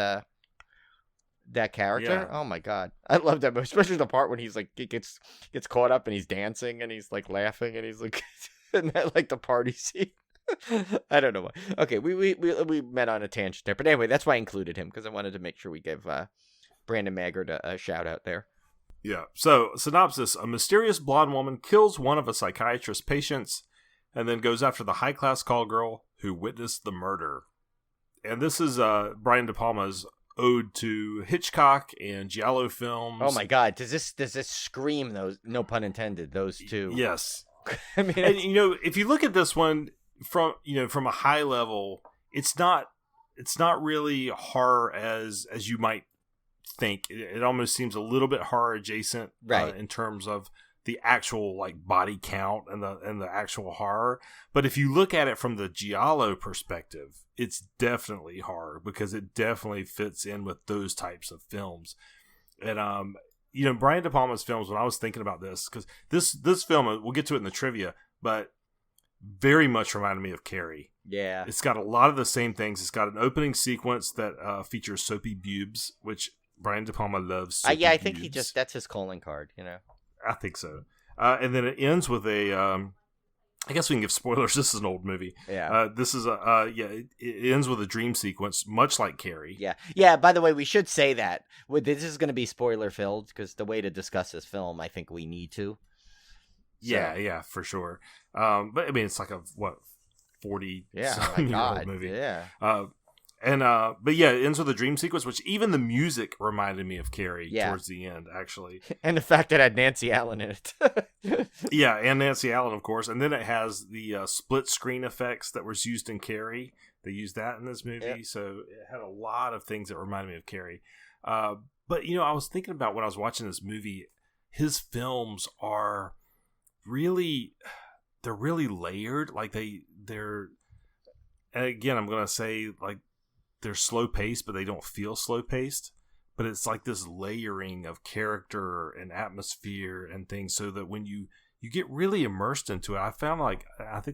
character. Yeah. Oh my God, I love that movie, especially the part when he's like he gets caught up and he's dancing and he's like laughing and he's like and that like the party scene. I don't know why. Okay, we met on a tangent there, but anyway, that's why I included him, because I wanted to make sure we give Brandon Maggart a shout out there. Yeah. So synopsis: a mysterious blonde woman kills one of a psychiatrist's patients, and then goes after the high class call girl who witnessed the murder. And this is Brian De Palma's ode to Hitchcock and giallo films. Oh my God, does this scream those? No pun intended. Those two. Yes. I mean, and, if you look at this one from a high level, it's not really horror as you might think. It almost seems a little bit horror adjacent, right? In terms of the actual like body count and the actual horror. But if you look at it from the giallo perspective, it's definitely horror because it definitely fits in with those types of films. And Brian De Palma's films, when I was thinking about this, because this film, we'll get to it in the trivia, but very much reminded me of Carrie. Yeah. It's got a lot of the same things. It's got an opening sequence that features soapy pubes, which Brian De Palma loves. I think that's his calling card, I think so. And then it ends with a, I guess we can give spoilers. This is an old movie. Yeah. This is it ends with a dream sequence, much like Carrie. Yeah. Yeah. By the way, we should say that this is going to be spoiler filled because the way to discuss this film, I think we need to. So. Yeah, for sure. But I mean, it's like a 40-year-old movie. Yeah. But yeah, it ends with a dream sequence, which even the music reminded me of Carrie towards the end, actually. And the fact that it had Nancy Allen in it. Yeah, and Nancy Allen, of course. And then it has the split screen effects that was used in Carrie. They used that in this movie. So it had a lot of things that reminded me of Carrie. But, I was thinking about when I was watching this movie, his films are really layered. Like they're, and again, I'm going to say like, they're slow paced, but they don't feel slow paced. But it's like this layering of character and atmosphere and things, so that when you get really immersed into it, I think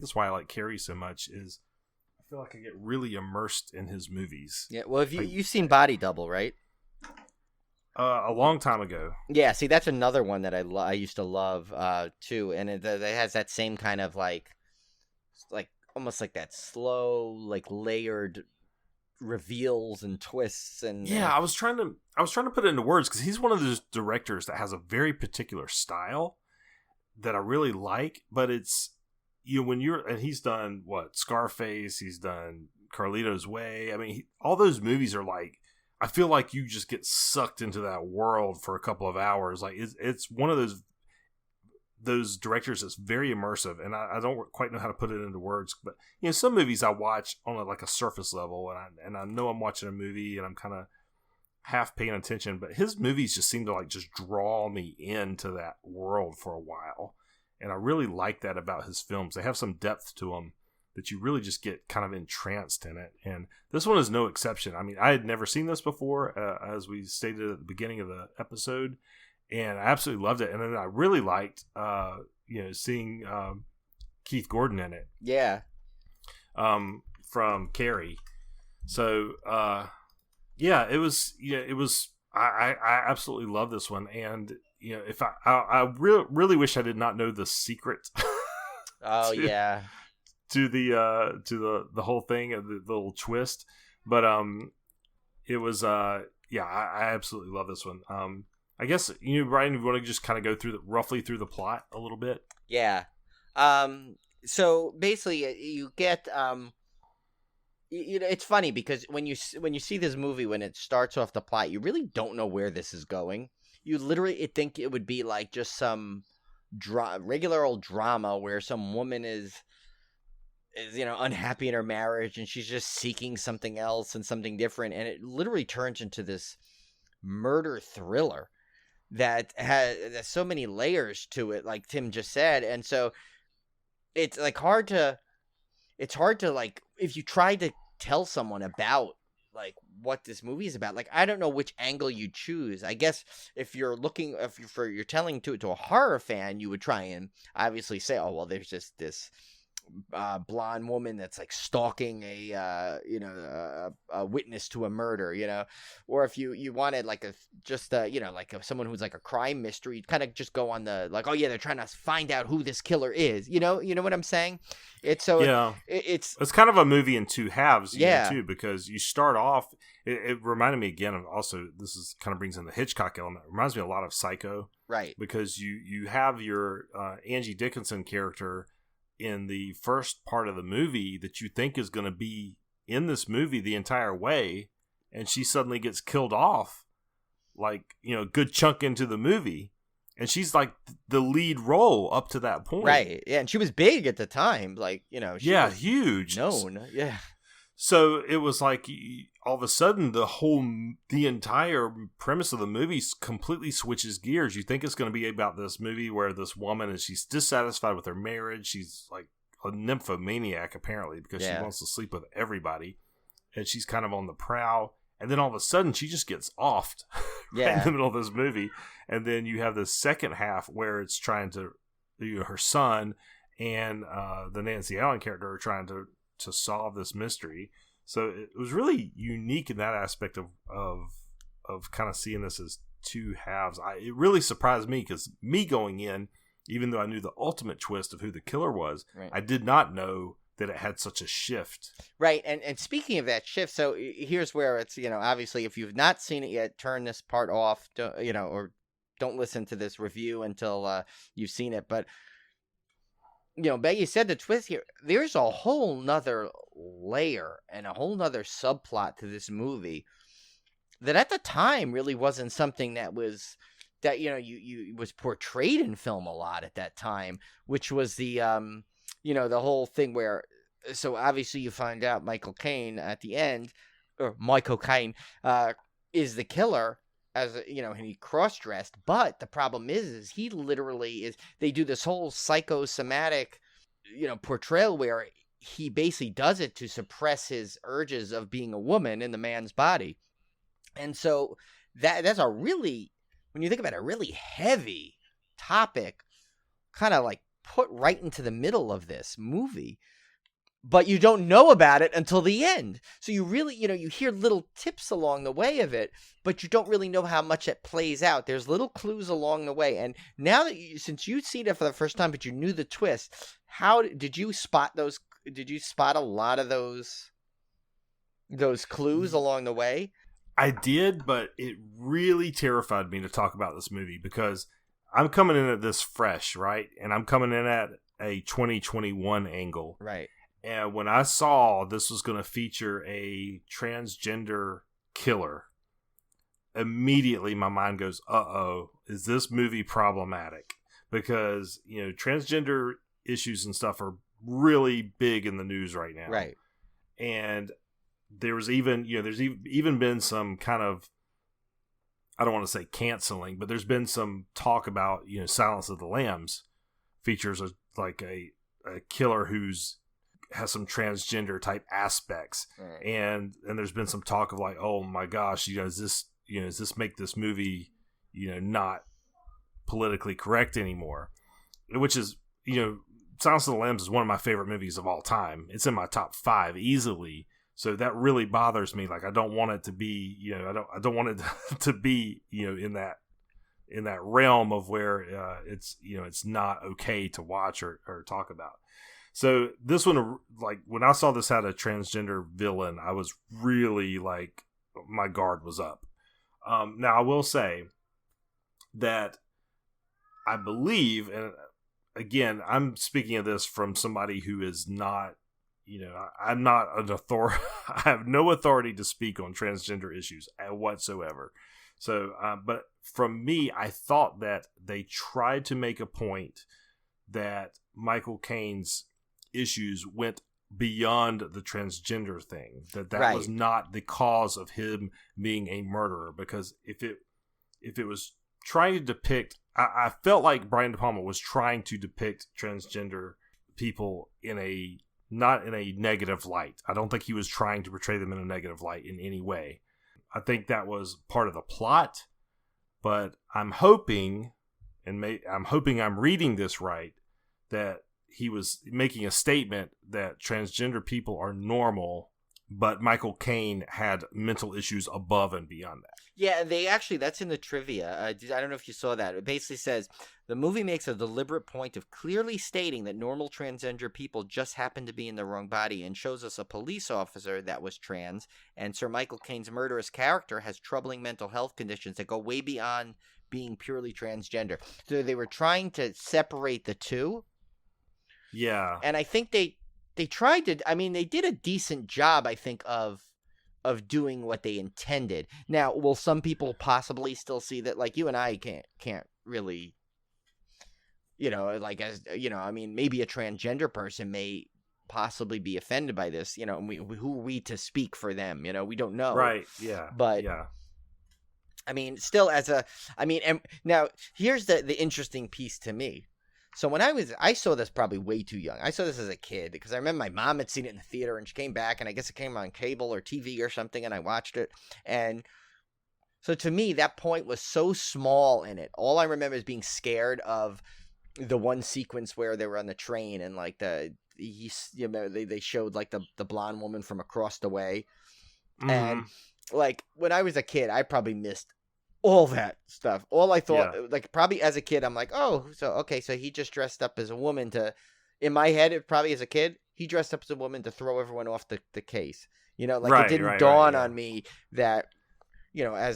that's why I like Carrie so much. Is I feel like I get really immersed in his movies. Yeah. Well, you've seen Body Double, right? A long time ago. Yeah. See, that's another one that I used to love too, and it has that same kind of like almost like that slow, like layered reveals and twists and I was trying to put it into words because he's one of those directors that has a very particular style that I really like, but it's and he's done Scarface, he's done Carlito's Way. I mean, all those movies are like, I feel like you just get sucked into that world for a couple of hours. Like it's one of those directors that's very immersive, and I don't quite know how to put it into words, but some movies I watch on a surface level, and I know I'm watching a movie and I'm kind of half paying attention, but his movies just seem to like just draw me into that world for a while, and I really like that about his films. They have some depth to them that you really just get kind of entranced in it, and this one is no exception. I mean, I had never seen this before, as we stated at the beginning of the episode. And I absolutely loved it. And then I really liked, seeing Keith Gordon in it. Yeah. From Carrie. So, it was. I absolutely love this one. And if I really wish I did not know the secret. Oh yeah. To the whole thing, the little twist, but it was I absolutely love this one. I guess, Brian, you want to just kind of go roughly through the plot a little bit? Yeah. So basically you get, it's funny because when you see this movie, when it starts off the plot, you really don't know where this is going. You literally think it would be like just some regular old drama where some woman is unhappy in her marriage and she's just seeking something else and something different. And it literally turns into this murder thriller that has so many layers to it, like Tim just said. And so it's like hard to like, if you try to tell someone about like what this movie is about, like I don't know which angle you choose. I guess if you're telling to a horror fan, you would try and obviously say, oh well, there's just this blonde woman that's like stalking a witness to a murder, or if you wanted like someone who's like a crime mystery, you'd kind of just go on the like, oh yeah, they're trying to find out who this killer is, you know what I'm saying? It's kind of a movie in two halves, too, because you start off. It reminded me again of also, this is kind of brings in the Hitchcock element. It reminds me a lot of Psycho, right? Because you have your Angie Dickinson character in the first part of the movie that you think is going to be in this movie the entire way, and she suddenly gets killed off like a good chunk into the movie, and she's like the lead role up to that point, right? Yeah, and she was big at the time, like she was huge, known, yeah. So it was like all of a sudden the entire premise of the movie completely switches gears. You think it's going to be about this movie where this woman and she's dissatisfied with her marriage. She's like a nymphomaniac apparently because she wants to sleep with everybody, and she's kind of on the prowl. And then all of a sudden she just gets offed right in the middle of this movie. And then you have the second half where it's trying to, her son and the Nancy Allen character are trying to solve this mystery. So it was really unique in that aspect of kind of seeing this as two halves. It really surprised me because me going in, even though I knew the ultimate twist of who the killer was, I did not know that it had such a shift. Right. And speaking of that shift, so here's where it's, obviously if you've not seen it yet, turn this part off, or don't listen to this review until you've seen it. But, Becky, you said the twist here, there's a whole nother layer and a whole nother subplot to this movie that at the time really wasn't something that was was portrayed in film a lot at that time, which was the the whole thing where, so obviously you find out Michael Caine at the end, or Michael Caine is the killer, as and he cross-dressed, but the problem is he literally is, they do this whole psychosomatic portrayal where he basically does it to suppress his urges of being a woman in the man's body. And so that's a really, when you think about it, a really heavy topic kind of like put right into the middle of this movie, but you don't know about it until the end. So you really, you hear little tips along the way of it, but you don't really know how much it plays out. There's little clues along the way. And now that since you'd seen it for the first time, but you knew the twist, how did you spot those? Did you spot a lot of those clues along the way? I did, but it really terrified me to talk about this movie because I'm coming in at this fresh, right? And I'm coming in at a 2021 angle. Right. And when I saw this was going to feature a transgender killer, immediately my mind goes, uh-oh, is this movie problematic? Because, transgender issues and stuff are really big in the news right now. Right. And there was even, there's even been some kind of, I don't want to say canceling, but there's been some talk about, Silence of the Lambs features a killer who's has some transgender type aspects. Right. And there's been some talk of like, oh my gosh, does this make this movie, not politically correct anymore? Which is, Silence of the Lambs is one of my favorite movies of all time. It's in my top 5 easily. So that really bothers me. Like, I don't want it to be, I don't want it to be, in that realm of where it's, it's not okay to watch or talk about. So this one, like, when I saw this had a transgender villain, I was really like, my guard was up. Now I will say that I believe, and again, I'm speaking of this from somebody who is not, I'm not an authority. I have no authority to speak on transgender issues whatsoever. So, but from me, I thought that they tried to make a point that Michael Caine's issues went beyond the transgender thing. That right. was not the cause of him being a murderer. Because if it was trying to depict, I felt like Brian De Palma was trying to depict transgender people not in a negative light. I don't think he was trying to portray them in a negative light in any way. I think that was part of the plot, but I'm hoping I'm reading this right, that he was making a statement that transgender people are normal, but Michael Caine had mental issues above and beyond that. Yeah, that's in the trivia. I don't know if you saw that. It basically says, the movie makes a deliberate point of clearly stating that normal transgender people just happen to be in the wrong body, and shows us a police officer that was trans, and Sir Michael Caine's murderous character has troubling mental health conditions that go way beyond being purely transgender. So they were trying to separate the two. Yeah. And I think they tried to, they did a decent job, I think, of doing what they intended. Now, will some people possibly still see that, like you and I can't really, maybe a transgender person may possibly be offended by this, you know, and who are we to speak for them? You know, we don't know. Right. Yeah. But yeah. I mean, still and now here's the interesting piece to me. So when I saw this probably way too young. I saw this as a kid because I remember my mom had seen it in the theater and she came back and I guess it came on cable or TV or something and I watched it. And so to me, that point was so small in it. All I remember is being scared of the one sequence where they were on the train and like they showed like the blonde woman from across the way. Mm-hmm. And like when I was a kid, I probably missed all that stuff. All I thought, like probably as a kid, I'm like, oh, so he just dressed up as a woman to, in my head, probably as a kid, he dressed up as a woman to throw everyone off the case. You know, like it didn't dawn on me that, you know,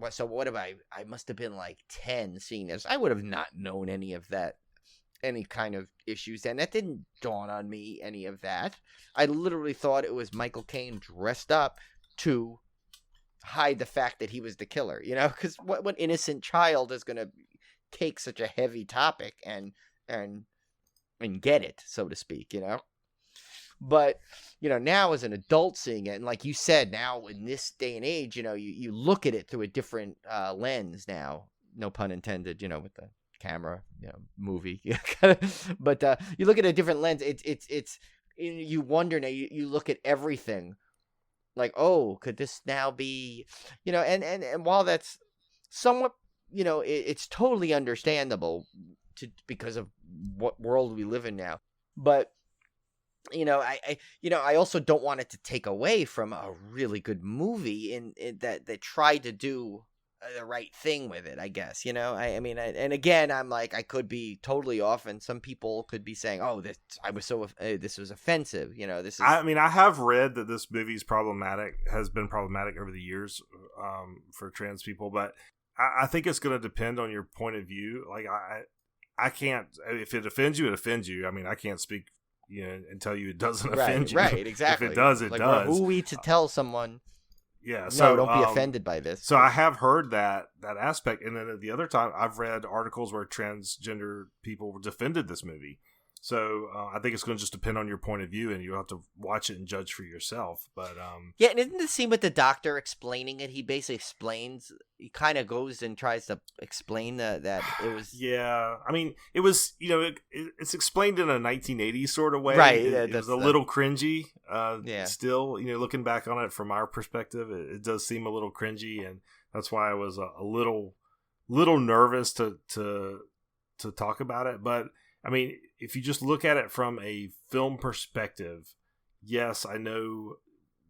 so what have I must have been like 10 seeing this. I would have not known any of that, any kind of issues. And that didn't dawn on me, any of that. I literally thought it was Michael Caine dressed up to hide the fact that he was the killer, you know, because what innocent child is going to take such a heavy topic and get it, so to speak, you know? But, you know, now as an adult seeing it, and like you said, now in this day and age, you know, you look at it through a different lens now, no pun intended, you know, with the camera, you know, movie, but you look at a different lens, it's you wonder now, you look at everything like, oh, could this now be, you know, and while that's somewhat, you know, it's totally understandable because of what world we live in now. But, you know, I also don't want it to take away from a really good movie in that tried to do the right thing with it, I guess, you know. I mean, and again, I'm like, I could be totally off, and some people could be saying, "Oh, this was offensive," you know. This is. I mean, I have read that this movie's has been problematic over the years for trans people, but I think it's going to depend on your point of view. Like, I can't. If it offends you, it offends you. I mean, I can't speak, you know, and tell you it doesn't offend you. Right, exactly. If it does, it like, does. Who are we to tell someone? Yeah, so no, don't be offended by this. So I have heard that aspect, and then at the other time, I've read articles where transgender people defended this movie. So I think it's going to just depend on your point of view, and you'll have to watch it and judge for yourself. But yeah, and isn't the scene with the doctor explaining it? He basically explains. He kind of goes and tries to explain that it was. Yeah, I mean, it was, you know, it's explained in a 1980s sort of way. Right. It was a little cringy. Yeah. Still, you know, looking back on it from our perspective, it does seem a little cringy, and that's why I was a little nervous to talk about it. But I mean, if you just look at it from a film perspective, yes, I know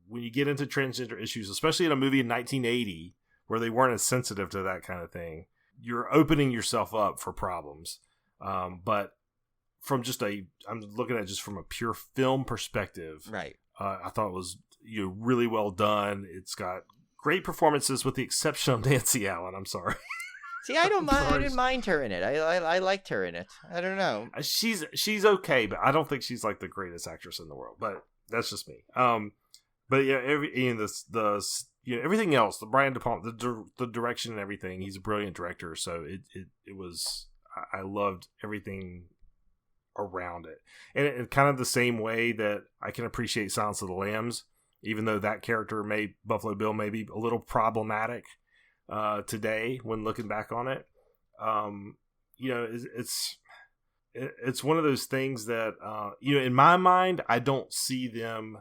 when you get into transgender issues, especially in a movie in 1980 where they weren't as sensitive to that kind of thing, you're opening yourself up for problems. But from I'm looking at it just from a pure film perspective, right? I thought it was, you know, really well done. It's got great performances with the exception of Nancy Allen. I'm sorry. See, I don't mind. I didn't mind her in it. I liked her in it. I don't know. She's okay, but I don't think she's like the greatest actress in the world. But that's just me. But yeah, everything else, the Brian De Palma, the direction and everything. He's a brilliant director, so it was. I loved everything around it, and in kind of the same way that I can appreciate Silence of the Lambs, even though that character Buffalo Bill may be a little problematic today when looking back on it. You know, it's one of those things that you know, in my mind, I don't see them.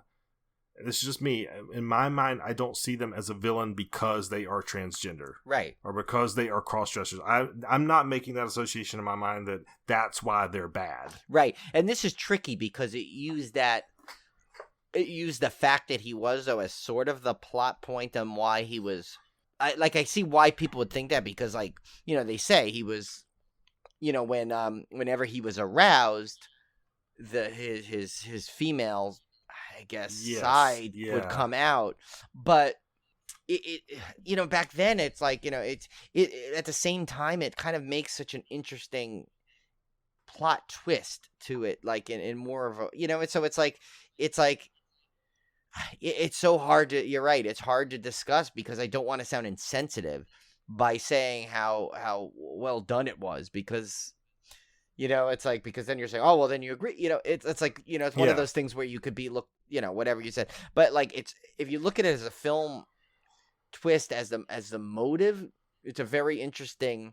This is just me. In my mind, I don't see them as a villain because they are transgender, right, or because they are cross-dressers. I'm not making that association in my mind that that's why they're bad, right. And this is tricky because it used the fact that he was, though, as sort of the plot point on why he was. I see why people would think that, because, like, you know, they say he was, you know, whenever he was aroused, his female, I guess, side would come out. But it you know, back then it's like, you know, it at the same time it kind of makes such an interesting plot twist to it, like in more of a, you know, so it's like it's so hard to, you're right, it's hard to discuss because I don't want to sound insensitive by saying how well done it was, because, You know, it's like, because then you're saying, oh, well, then you agree. You know, it's like, you know, it's one of those things where you could be, you know, whatever you said. But like, if you look at it as a film twist, as the motive, it's a very interesting,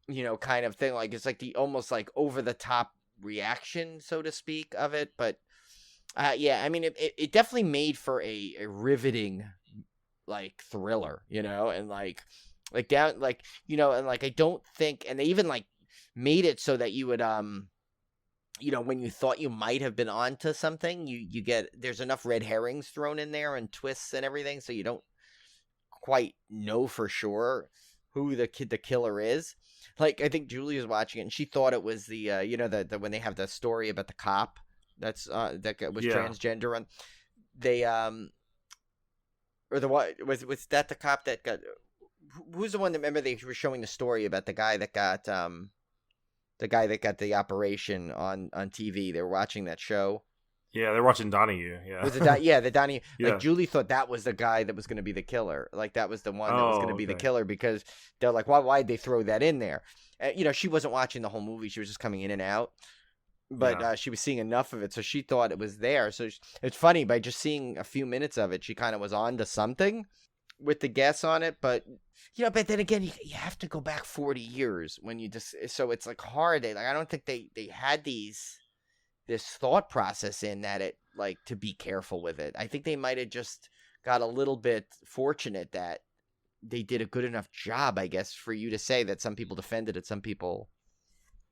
you know, kind of thing. Like, it's like the almost like over the top reaction, so to speak, of it. But yeah, I mean, it definitely made for a riveting, like, thriller, you know, and like down, like, you know, and like, I don't think, and they even like made it so that you would, you know, when you thought you might have been onto something, you get, there's enough red herrings thrown in there and twists and everything, so you don't quite know for sure who the killer is. Like, I think Julie was watching it and she thought it was the you know, the when they have the story about the cop that's that was transgender, and they or the what was that the cop that got, who's the one that, remember they were showing the story about the guy that got the operation on TV. They were watching that show. Yeah, they're watching Donahue. Yeah, was it the Donahue? Yeah. Like, Julie thought that was the guy that was going to be the killer. Like, that was the one that was going to be the killer, because they're like, why'd they throw that in there? You know, she wasn't watching the whole movie. She was just coming in and out. But she was seeing enough of it, so she thought it was there. So it's funny, by just seeing a few minutes of it, she kind of was on to something with the guess on it. But, you know, but then again, you have to go back 40 years when you just, so it's like hard. Like, I don't think they had this thought process in that, it, like, to be careful with it. I think they might have just got a little bit fortunate that they did a good enough job, I guess, for you to say that some people defended it, some people.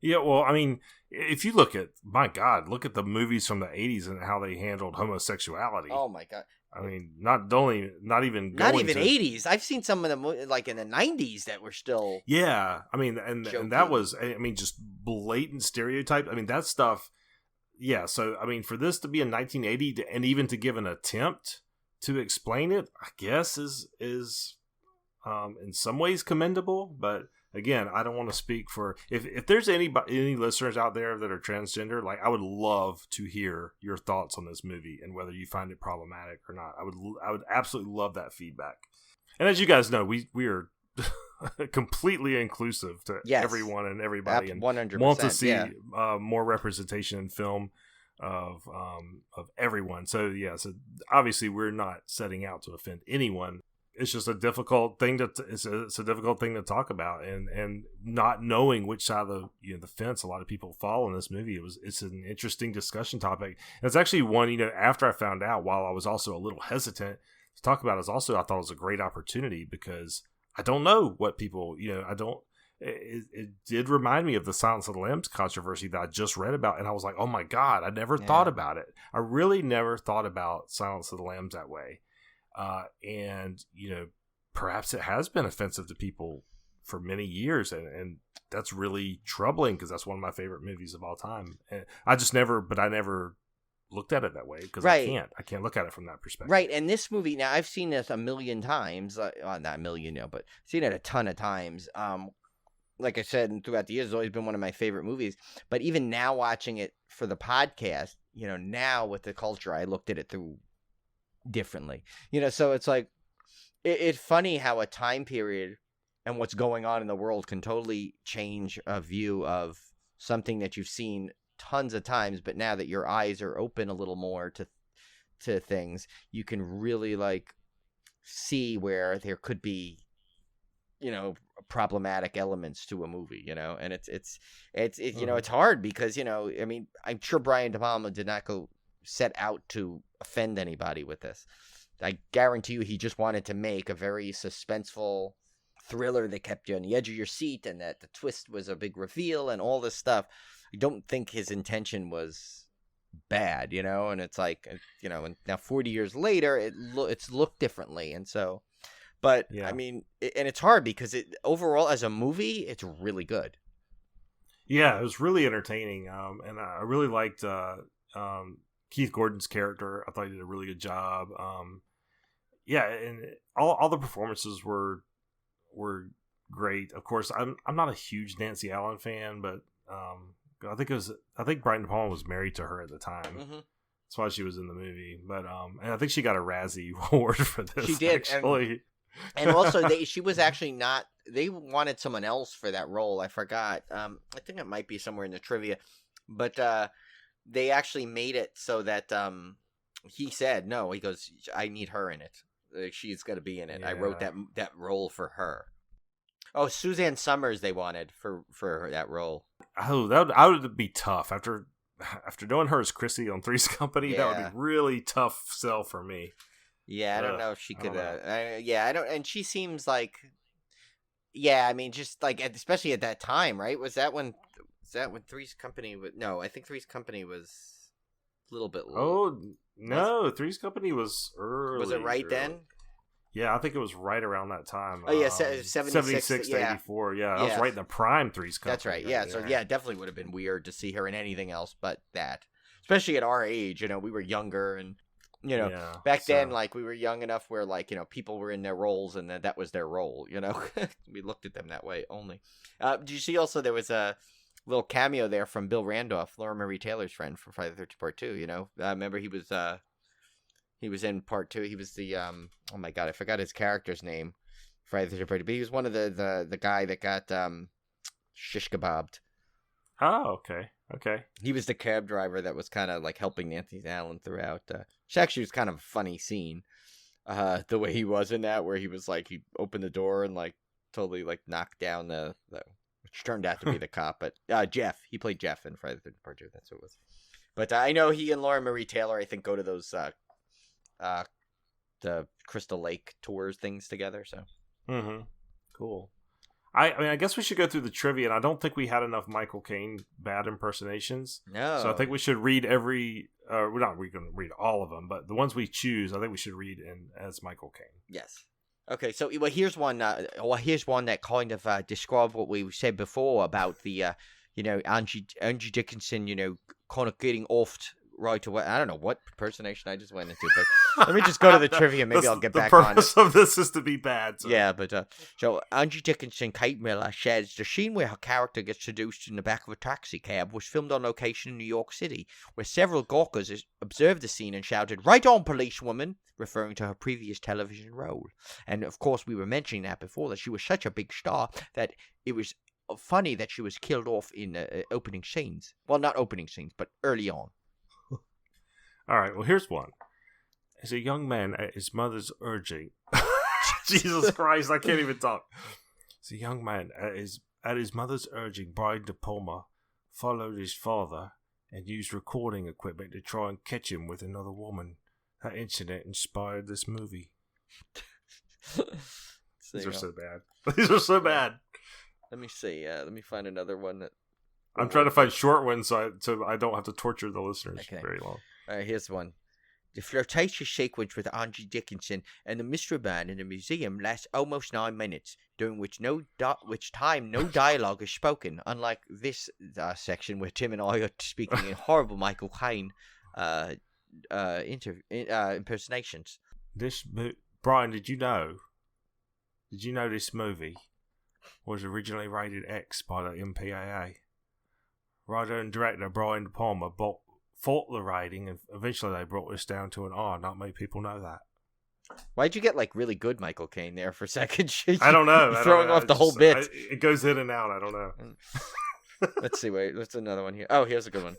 Yeah, well, I mean, if you look at, my God, look at the movies from the 80s and how they handled homosexuality. Oh my God. I mean, not even 80s. I've seen some of them like in the 90s that were still. Yeah, I mean, and that was, I mean, just blatant stereotype. I mean, that stuff. Yeah, so I mean, for this to be in 1980 and even to give an attempt to explain it, I guess is in some ways commendable. But again, I don't want to speak for, if there's any listeners out there that are transgender, like, I would love to hear your thoughts on this movie and whether you find it problematic or not. I would absolutely love that feedback. And as you guys know, we are completely inclusive to everyone and everybody, and 100%, want to see more representation in film of everyone. So so obviously we're not setting out to offend anyone. It's just a difficult thing it's a difficult thing to talk about, and not knowing which side of the fence a lot of people fall in this movie. It's an interesting discussion topic. And it's actually one, after I found out, while I was also a little hesitant to talk about, I thought it was a great opportunity, because I don't know what people, it did remind me of the Silence of the Lambs controversy that I just read about. And I was like, oh my God, I never thought about it. I really never thought about Silence of the Lambs that way. And perhaps it has been offensive to people for many years. And that's really troubling, because that's one of my favorite movies of all time. And I never looked at it that way, because I can't look at it from that perspective. Right. And this movie, now I've seen this a million times, not a million, but I've seen it a ton of times. Like I said, and throughout the years, it's always been one of my favorite movies. But even now, watching it for the podcast, now with the culture, I looked at it through differently. So it's like, it's funny how a time period and what's going on in the world can totally change a view of something that you've seen tons of times, but now that your eyes are open a little more to things, you can really like see where there could be problematic elements to a movie, and it's it's hard, because I mean, I'm sure Brian De Palma did not go set out to offend anybody with this. I guarantee you he just wanted to make a very suspenseful thriller that kept you on the edge of your seat, and that the twist was a big reveal and all this stuff. I don't think his intention was bad, and it's like, and now 40 years later, it's looked differently. And so, but I mean, and it's hard, because overall as a movie, it's really good. Yeah, it was really entertaining. And I really liked Keith Gordon's character. I thought he did a really good job. And all the performances were great. Of course, I'm not a huge Nancy Allen fan, but I think Brian De Palma was married to her at the time. Mm-hmm. That's why she was in the movie. But and I think she got a Razzie Award for this. She did. Actually. And also, she was actually not. They wanted someone else for that role. I forgot. I think it might be somewhere in the trivia, but they actually made it so that he said no. He goes, "I need her in it. She's got to be in it. Yeah. I wrote that role for her." Oh, Suzanne Summers they wanted for that role. Oh, that would be tough after doing her as Chrissy on Three's Company. Yeah. That would be really tough sell for me. Yeah, I don't know if she could. I I don't. And she seems like. Yeah, I mean, just like especially at that time, right? Was that when Three's Company was? No, I think Three's Company was a little bit. Oh no, Three's Company was early. Was it right early. then? Yeah, I think it was right around that time. Oh yeah, 76 to 84. Yeah, that was right in the prime Three's Company. That's right. Yeah, so it definitely would have been weird to see her in anything else but that. Especially at our age, we were younger and back then, like we were young enough where like people were in their roles and that was their role. We looked at them that way only. Did you see also there was a little cameo there from Bill Randolph, Laura Marie Taylor's friend from Friday the 13th Part 2? Remember he was in Part 2. He was the oh my god, I forgot his character's name. Friday the 13th Part 2, but he was one of the guy that got shish kebabbed. Oh, okay. He was the cab driver that was kind of like helping Nancy Allen throughout. Which actually was kind of a funny scene. The way he was in that, where he was like, he opened the door and like totally like knocked down the which turned out to be the cop. But Jeff, he played Jeff in Friday the 13th Part 2. That's what it was. But I know he and Laura Marie Taylor, I think, go to those the Crystal Lake tours things together. So. Cool. I mean, I guess we should go through the trivia, and I don't think we had enough Michael Caine bad impersonations. No. So I think we should read we're not going to read all of them, but the ones we choose, I think we should read as Michael Caine. Yes. Okay, so here's one. Here's one that kind of describes what we said before about the, Angie Dickinson, kind of getting offed right away. I don't know what impersonation I just went into, but let me just go to the trivia. Maybe I'll get back on it. The purpose of this is to be bad. So. Yeah, but so Angie Dickinson, Kate Miller, says the scene where her character gets seduced in the back of a taxi cab was filmed on location in New York City, where several gawkers observed the scene and shouted, "Right on, policewoman," referring to her previous television role. And of course, we were mentioning that before, that she was such a big star that it was funny that she was killed off in opening scenes. Well, not opening scenes, but early on. All right, well, here's one. As a young man at his mother's urging... Jesus Christ, I can't even talk. As a young man at his mother's urging, Brian De Palma followed his father and used recording equipment to try and catch him with another woman. That incident inspired this movie. These are so bad. These are so bad. Let me see. Let me find another one that... I'm trying to find short ones so I don't have to torture the listeners very long. All right, here's one. The flirtatious sequence with Angie Dickinson and the mystery man in the museum lasts almost 9 minutes, during which time no dialogue is spoken, unlike this section where Tim and I are speaking in horrible Michael Caine impersonations. Brian, did you know this movie was originally rated X by the MPAA? Writer and director Brian De Palma fought the rating, and eventually they brought this down to an R. Not many people know that. Why'd you get like really good Michael Caine there for a second? I don't know. Throwing off the whole bit. It goes in and out. I don't know. Let's see. Wait, there's another one here. Oh, here's a good one.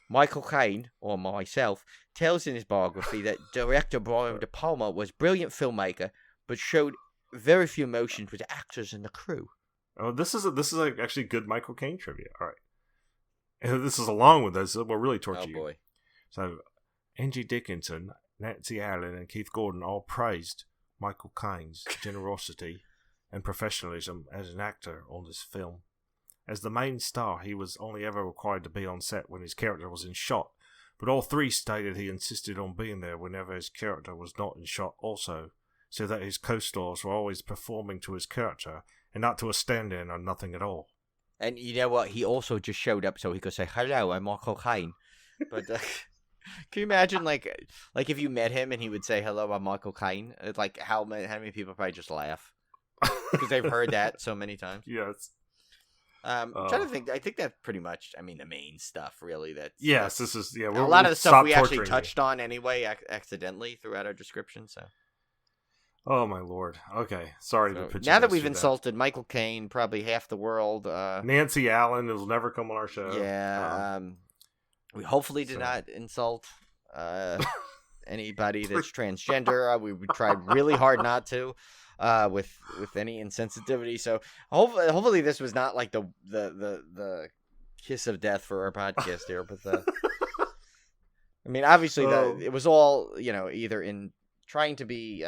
Michael Caine, or myself, tells in his biography that director Brian De Palma was a brilliant filmmaker, but showed very few emotions with the actors and the crew. Oh, this is actually good Michael Caine trivia. All right. And this is along with this. We'll really torture you. Oh, boy. So, Angie Dickinson, Nancy Allen, and Keith Gordon all praised Michael Caine's generosity and professionalism as an actor on this film. As the main star, he was only ever required to be on set when his character was in shot, but all three stated he insisted on being there whenever his character was not in shot also, so that his co-stars were always performing to his character and not to a stand-in or nothing at all. And you know what? He also just showed up so he could say, "Hello, I'm Michael Caine." But can you imagine, like if you met him and he would say, "Hello, I'm Michael Caine"? It's like how many people probably just laugh because they've heard that so many times. Yes. I'm trying to think. I think that's pretty much, the main stuff, really. This is a lot of the stuff we actually touched on anyway, accidentally throughout our description. So. Oh my lord. Okay, sorry to put you now that guys we've through insulted Michael Caine, probably half the world. Nancy Allen will never come on our show. Yeah. We hopefully did not insult anybody that's transgender. We tried really hard not to, with any insensitivity. So hopefully this was not like the kiss of death for our podcast here. But I mean, obviously it was all either in trying to be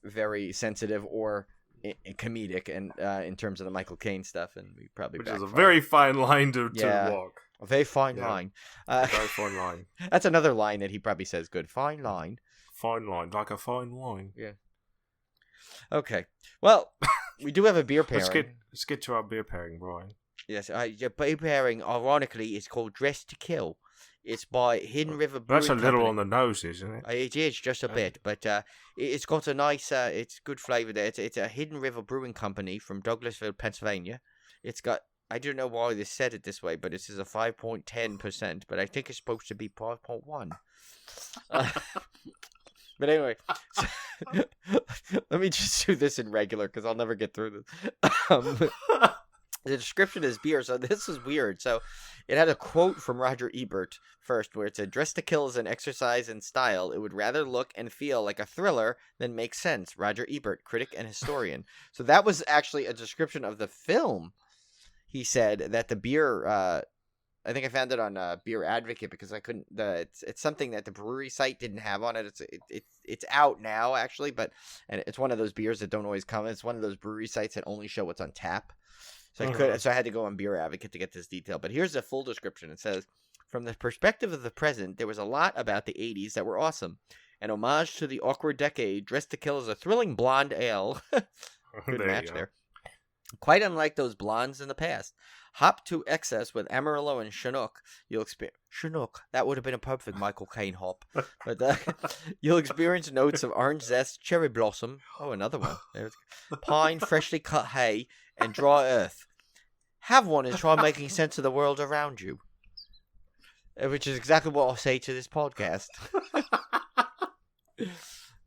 very sensitive or comedic, and in terms of the Michael Caine stuff, and we probably which is a very fine line to walk. A very fine line. A very fine line. That's another line that he probably says. Good, fine line. Fine line, like a fine wine. Yeah. Okay. Well, we do have a beer pairing. Let's get to our beer pairing, Brian. Yes, your beer pairing, ironically, is called Dress to Kill. It's by Hidden River Brewing That's a little Company. on the nose, isn't it? It is, just a bit, but it's got a nice, it's good flavour there. It's a Hidden River Brewing Company from Douglasville, Pennsylvania. It's got, I don't know why they said it this way, but this is a 5.10%, but I think it's supposed to be 5.1. But anyway, let me just do this in regular, because I'll never get through this. The description is beer, so this is weird. So it had a quote from Roger Ebert first, where it said, "Dress to Kill is an exercise in style. It would rather look and feel like a thriller than make sense." Roger Ebert, critic and historian. So that was actually a description of the film. He said that the beer, I think I found it on Beer Advocate, because I couldn't. It's something that the brewery site didn't have on it. It's out now, actually, and it's one of those beers that don't always come. It's one of those brewery sites that only show what's on tap. So I had to go on Beer Advocate to get this detail. But here's the full description. It says, "From the perspective of the present, there was a lot about the 80s that were awesome. An homage to the awkward decade, Dress to Kill is a thrilling blonde ale." Good match there. "Quite unlike those blondes in the past. Hop to excess with Amarillo and Chinook. You'll experience Chinook. That would have been a perfect Michael Caine hop. But you'll experience notes of orange zest, cherry blossom. Oh, another one. Pine, freshly cut hay, and dry earth. Have one and try making sense of the world around you." Which is exactly what I'll say to this podcast.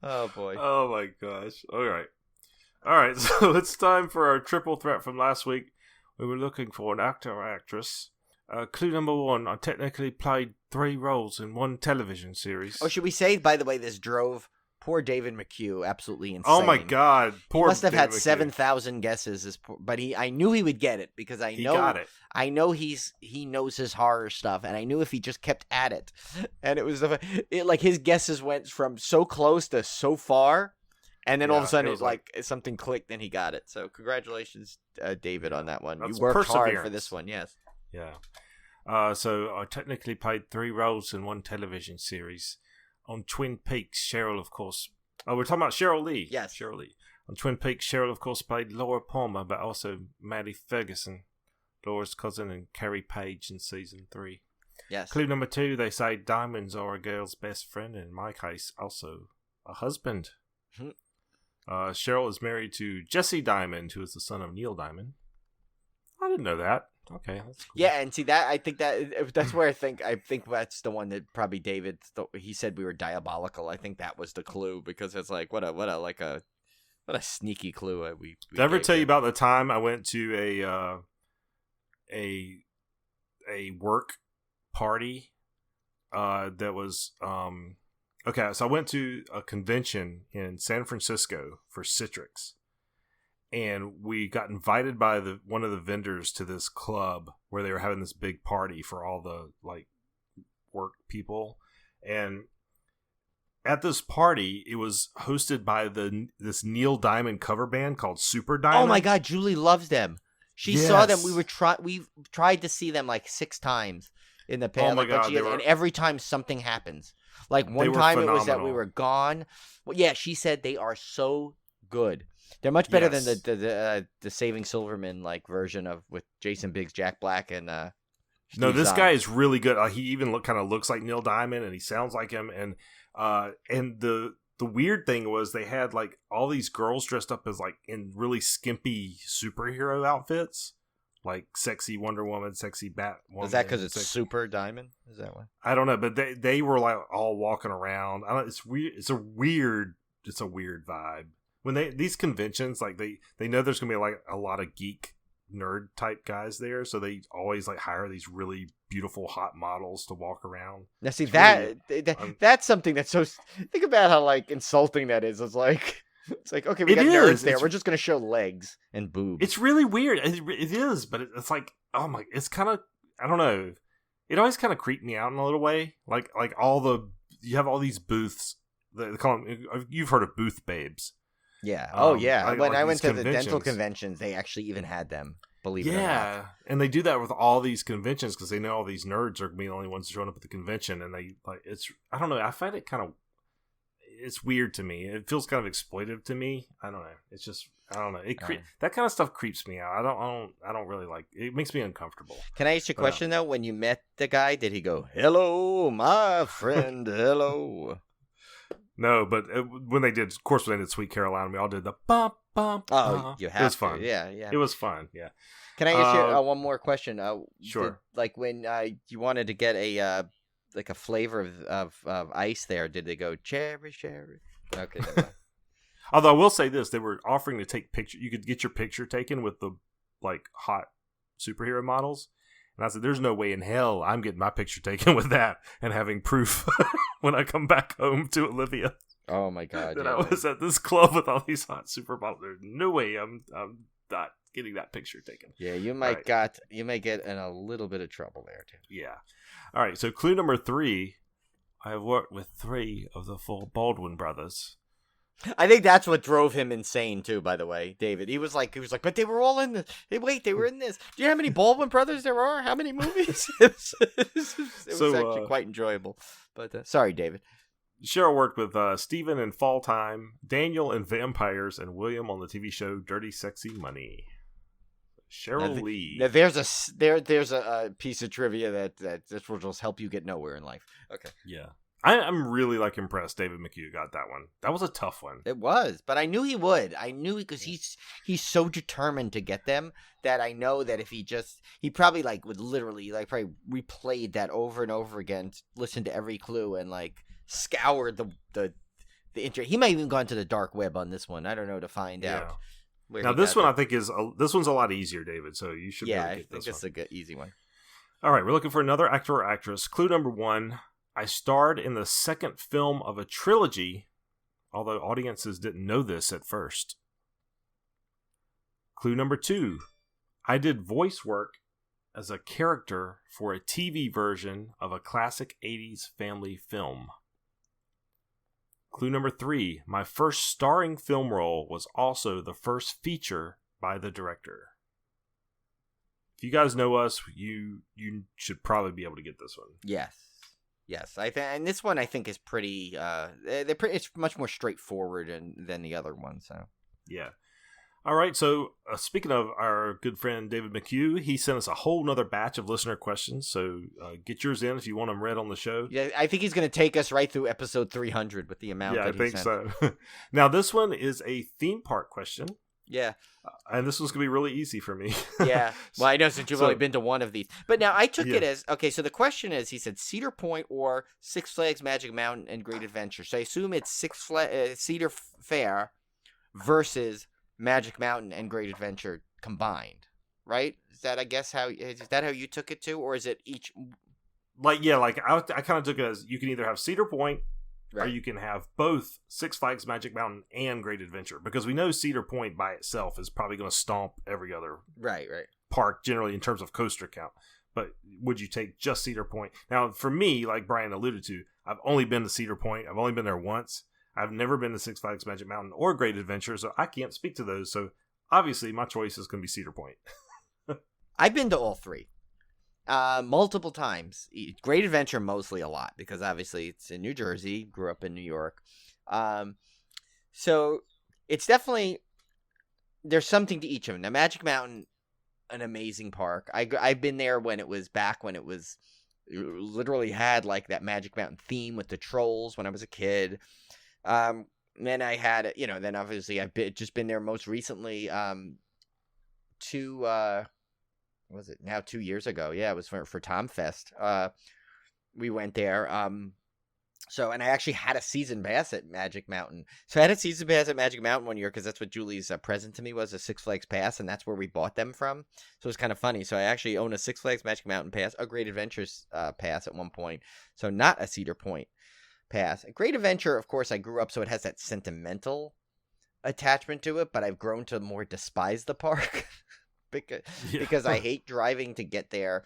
Oh boy. Oh my gosh. All right. So it's time for our triple threat from last week. We were looking for an actor or actress. Clue number 1: I technically played 3 roles in one television series. Oh, should we say, by the way, this drove poor David McHugh absolutely insane. Oh my God! He must have had 7,000 guesses. But I knew he would get it, because he got it. I know he knows his horror stuff, and I knew if he just kept at it, and it was like his guesses went from so close to so far. And then all of a sudden, it's like something clicked, and he got it. So congratulations, David, on that one. You worked hard for this one, yes. Yeah. So I technically played 3 roles in one television series. On Twin Peaks, Cheryl, of course. Oh, we're talking about Cheryl Lee. Yes. Cheryl Lee. On Twin Peaks, Cheryl, of course, played Laura Palmer, but also Maddie Ferguson, Laura's cousin, and Carrie Page in season 3. Yes. Clue number 2: they say diamonds are a girl's best friend, and in my case, also a husband. Cheryl is married to Jesse Diamond, who is the son of Neil Diamond. I didn't know that. Okay, that's cool. Yeah, and see that I think that's where I think that's the one that probably David he said we were diabolical. I think that was the clue, because it's like what a sneaky clue we Did I ever tell you about the time I went to a work party that was okay, so I went to a convention in San Francisco for Citrix, and we got invited by one of the vendors to this club where they were having this big party for all the work people. And at this party, it was hosted by this Neil Diamond cover band called Super Diamond. Oh my God, Julie loves them. She saw them. We tried to see them like 6 times in the past. Oh my God, and every time something happens. Like one time it was that we were gone. Well, yeah, she said they are so good. They're much better than the Saving Silverman version of with Jason Biggs, Jack Black, and no, this guy is really good. He even kind of looks like Neil Diamond, and he sounds like him. And the weird thing was they had all these girls dressed up as in really skimpy superhero outfits. Like sexy Wonder Woman, sexy Batwoman. Is that because it's Super Diamond? Is that why? I don't know, but they were all walking around. It's weird. It's a weird it's a weird vibe when these conventions, like they know there's gonna be like a lot of geek nerd type guys there, so they always like hire these really beautiful hot models to walk around. Now see It's that, really, that's something that's so. Think about how like insulting that is. It's like okay, we It got is. nerds there. It's- We're just gonna show legs and boobs. it's really weird. It is, but it's like, oh my, it's kind of, I don't know. It always kind of creeped me out in a little way. Like you have all these booths. They call them, you've heard of booth babes. Yeah. Oh yeah. like- When like I went these to the dental conventions. conventions, they actually even had them. Believe it or not. Yeah, and they do that with all these conventions because they know all these nerds are gonna be the only ones showing up at the convention, and they like it's. I don't know. I find it kind of. It's weird to me. It feels kind of exploitive to me. I don't know. It's just I don't know. That kind of stuff creeps me out. I don't really like. It makes me uncomfortable. Can I ask you a question though? When you met the guy, did he go, "Hello, my friend, hello"? No, but when they did, of course, when they did Sweet Caroline, we all did the bump bump. Oh, you have It was to. fun. Yeah, yeah. It was fun. Yeah. Can I ask you one more question? Sure. Like when you wanted to get a like a flavor of ice there, did they go cherry? Okay. Never mind. Although I will say this, they were offering to take picture. You could get your picture taken with the like hot superhero models, and I said, "There's no way in hell I'm getting my picture taken with that and having proof when I come back home to Olivia Oh my god. that yeah, I was at this club with all these hot supermodels. There's no way I'm not getting that picture taken." Yeah, you Right. may get in a little bit of trouble there too. Yeah. All right. So clue number 3. I have worked with 3 of the 4 Baldwin brothers. I think that's what drove him insane too. By the way, David, he was like, but they were all in this. Hey, wait, they were in this. Do you know how many Baldwin brothers there are? How many movies? it was actually quite enjoyable. But sorry, David. Cheryl worked with Steven in Fall Time, Daniel in Vampires, and William on the TV show Dirty Sexy Money. Cheryl Lee. Now there's a piece of trivia that this will just help you get nowhere in life. Okay. Yeah. I'm really like impressed David McHugh got that one. That was a tough one. It was, but I knew he would. I knew because he's so determined to get them that I know that if he probably like would literally like probably replayed that over and over again, listened to every clue and like scoured the internet. He might even gone to the dark web on this one. I don't know to find out. Where now this one I think this one's a lot easier, David. So you should. Yeah, really I get think this it's a good easy one. All right, we're looking for another actor or actress. Clue number 1. I starred in the second film of a trilogy, although audiences didn't know this at first. Clue number 2. I did voice work as a character for a TV version of a classic 80s family film. Clue number 3. My first starring film role was also the first feature by the director. If you guys know us, you should probably be able to get this one. Yes. I think, and this one I think is pretty. It's much more straightforward than the other one. So yeah. All right. So speaking of our good friend David McHugh, he sent us a whole nother batch of listener questions. So get yours in if you want them read on the show. Yeah, I think he's going to take us right through episode 300 with the amount. Yeah, that I think sent. so. Now this one is a theme park question. Yeah. And this one's going to be really easy for me. Yeah. Well, I know since you've only been to one of these. But now I took it as, okay, so the question is, he said Cedar Point or Six Flags Magic Mountain and Great Adventure. So I assume it's Cedar Fair versus Magic Mountain and Great Adventure combined, right? Is that, I guess, how you took it to? Or is it each? I kind of took it as you can either have Cedar Point or you can have both Six Flags Magic Mountain and Great Adventure, because we know Cedar Point by itself is probably going to stomp every other park generally in terms of coaster count. But would you take just Cedar Point? Now, for me, like Brian alluded to, I've only been to Cedar Point. I've only been there once. I've never been to Six Flags Magic Mountain or Great Adventure, so I can't speak to those. So obviously my choice is going to be Cedar Point. I've been to all three. Multiple times. Great Adventure mostly a lot because obviously it's in New Jersey, grew up in New York. So it's definitely, there's something to each of them. Now Magic Mountain, an amazing park. I've been there when it was literally had like that Magic Mountain theme with the trolls when I was a kid. Then I had, then obviously I've just been there most recently was it now 2 years ago? Yeah, it was for Tom Fest. We went there. So, and I actually had a season pass at Magic Mountain. So I had a season pass at Magic Mountain one year because that's what Julie's present to me was, a Six Flags pass, and that's where we bought them from. So it was kind of funny. So I actually own a Six Flags Magic Mountain pass, a Great Adventures pass at one point. So not a Cedar Point pass. A Great Adventure, of course, I grew up, so it has that sentimental attachment to it, but I've grown to more despise the park because I hate driving to get there.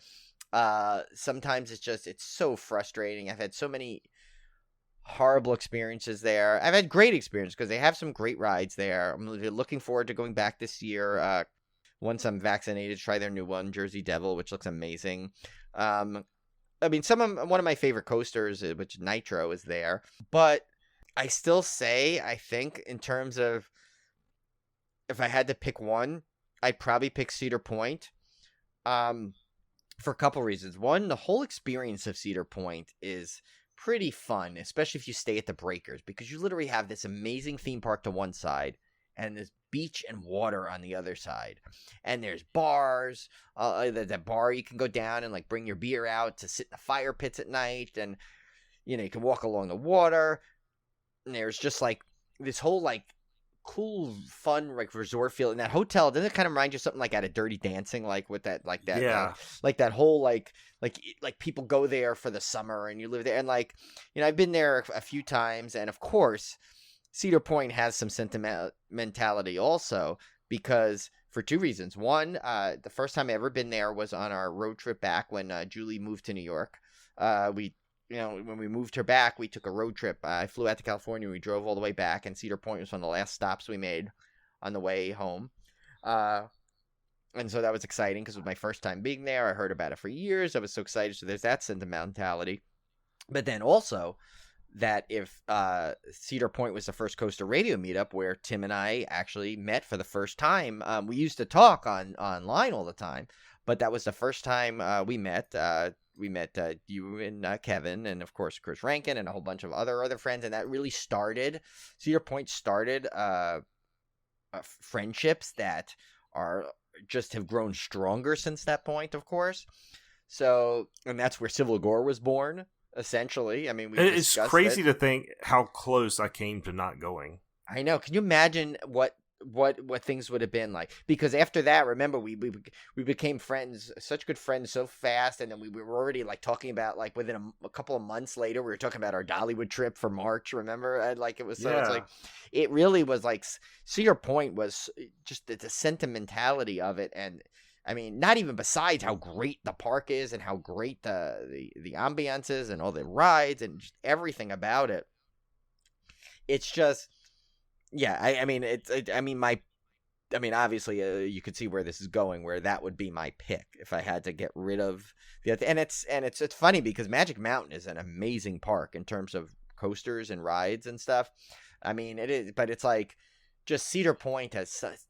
Sometimes it's so frustrating. I've had so many horrible experiences there. I've had great experiences because they have some great rides there. I'm looking forward to going back this year once I'm vaccinated to try their new one, Jersey Devil, which looks amazing. I mean, one of my favorite coasters, which Nitro, is there, but I still say, I think in terms of if I had to pick one, I'd probably pick Cedar Point. For a couple reasons. One, the whole experience of Cedar Point is pretty fun, especially if you stay at the Breakers, because you literally have this amazing theme park to one side and this beach and water on the other side, and there's bars. That bar you can go down and like bring your beer out to sit in the fire pits at night, and you can walk along the water, and there's just like this whole like cool, fun, like resort feel. And that hotel, doesn't it kind of remind you of something like at a Dirty Dancing, like with that, like that, Yeah. like that whole like people go there for the summer and you live there, and like I've been there a few times, and of course Cedar Point has some sentimentality also, because for two reasons. One, the first time I ever been there was on our road trip back when Julie moved to New York. When we moved her back, we took a road trip. I flew out to California. We drove all the way back, and Cedar Point was one of the last stops we made on the way home. And so that was exciting because it was my first time being there. I heard about it for years. I was so excited. So there's that sentimentality. But then also that if Cedar Point was the first Coaster Radio meetup where Tim and I actually met for the first time. We used to talk online all the time, but that was the first time we met. We met you and Kevin, and of course Chris Rankin, and a whole bunch of other friends, and that really started. Cedar Point started friendships that are just have grown stronger since that point, of course. So, and that's where Civil Gore was born, essentially. I mean, it's crazy to think how close I came to not going. I know. Can you imagine what things would have been like? Because after that, remember, we became friends, such good friends so fast, and then we were already like talking about, like, within a couple of months later, we were talking about our Dollywood trip for March, remember? And like, it was so, it's like, it really was like, Cedar Point was just the sentimentality of it. And I mean, not even besides how great the park is and how great the ambiance is and all the rides and just everything about it. It's just, yeah, I mean, obviously, you could see where this is going, where that would be my pick if I had to get rid of the other. And it's funny because Magic Mountain is an amazing park in terms of coasters and rides and stuff. I mean, it is, but it's like just Cedar Point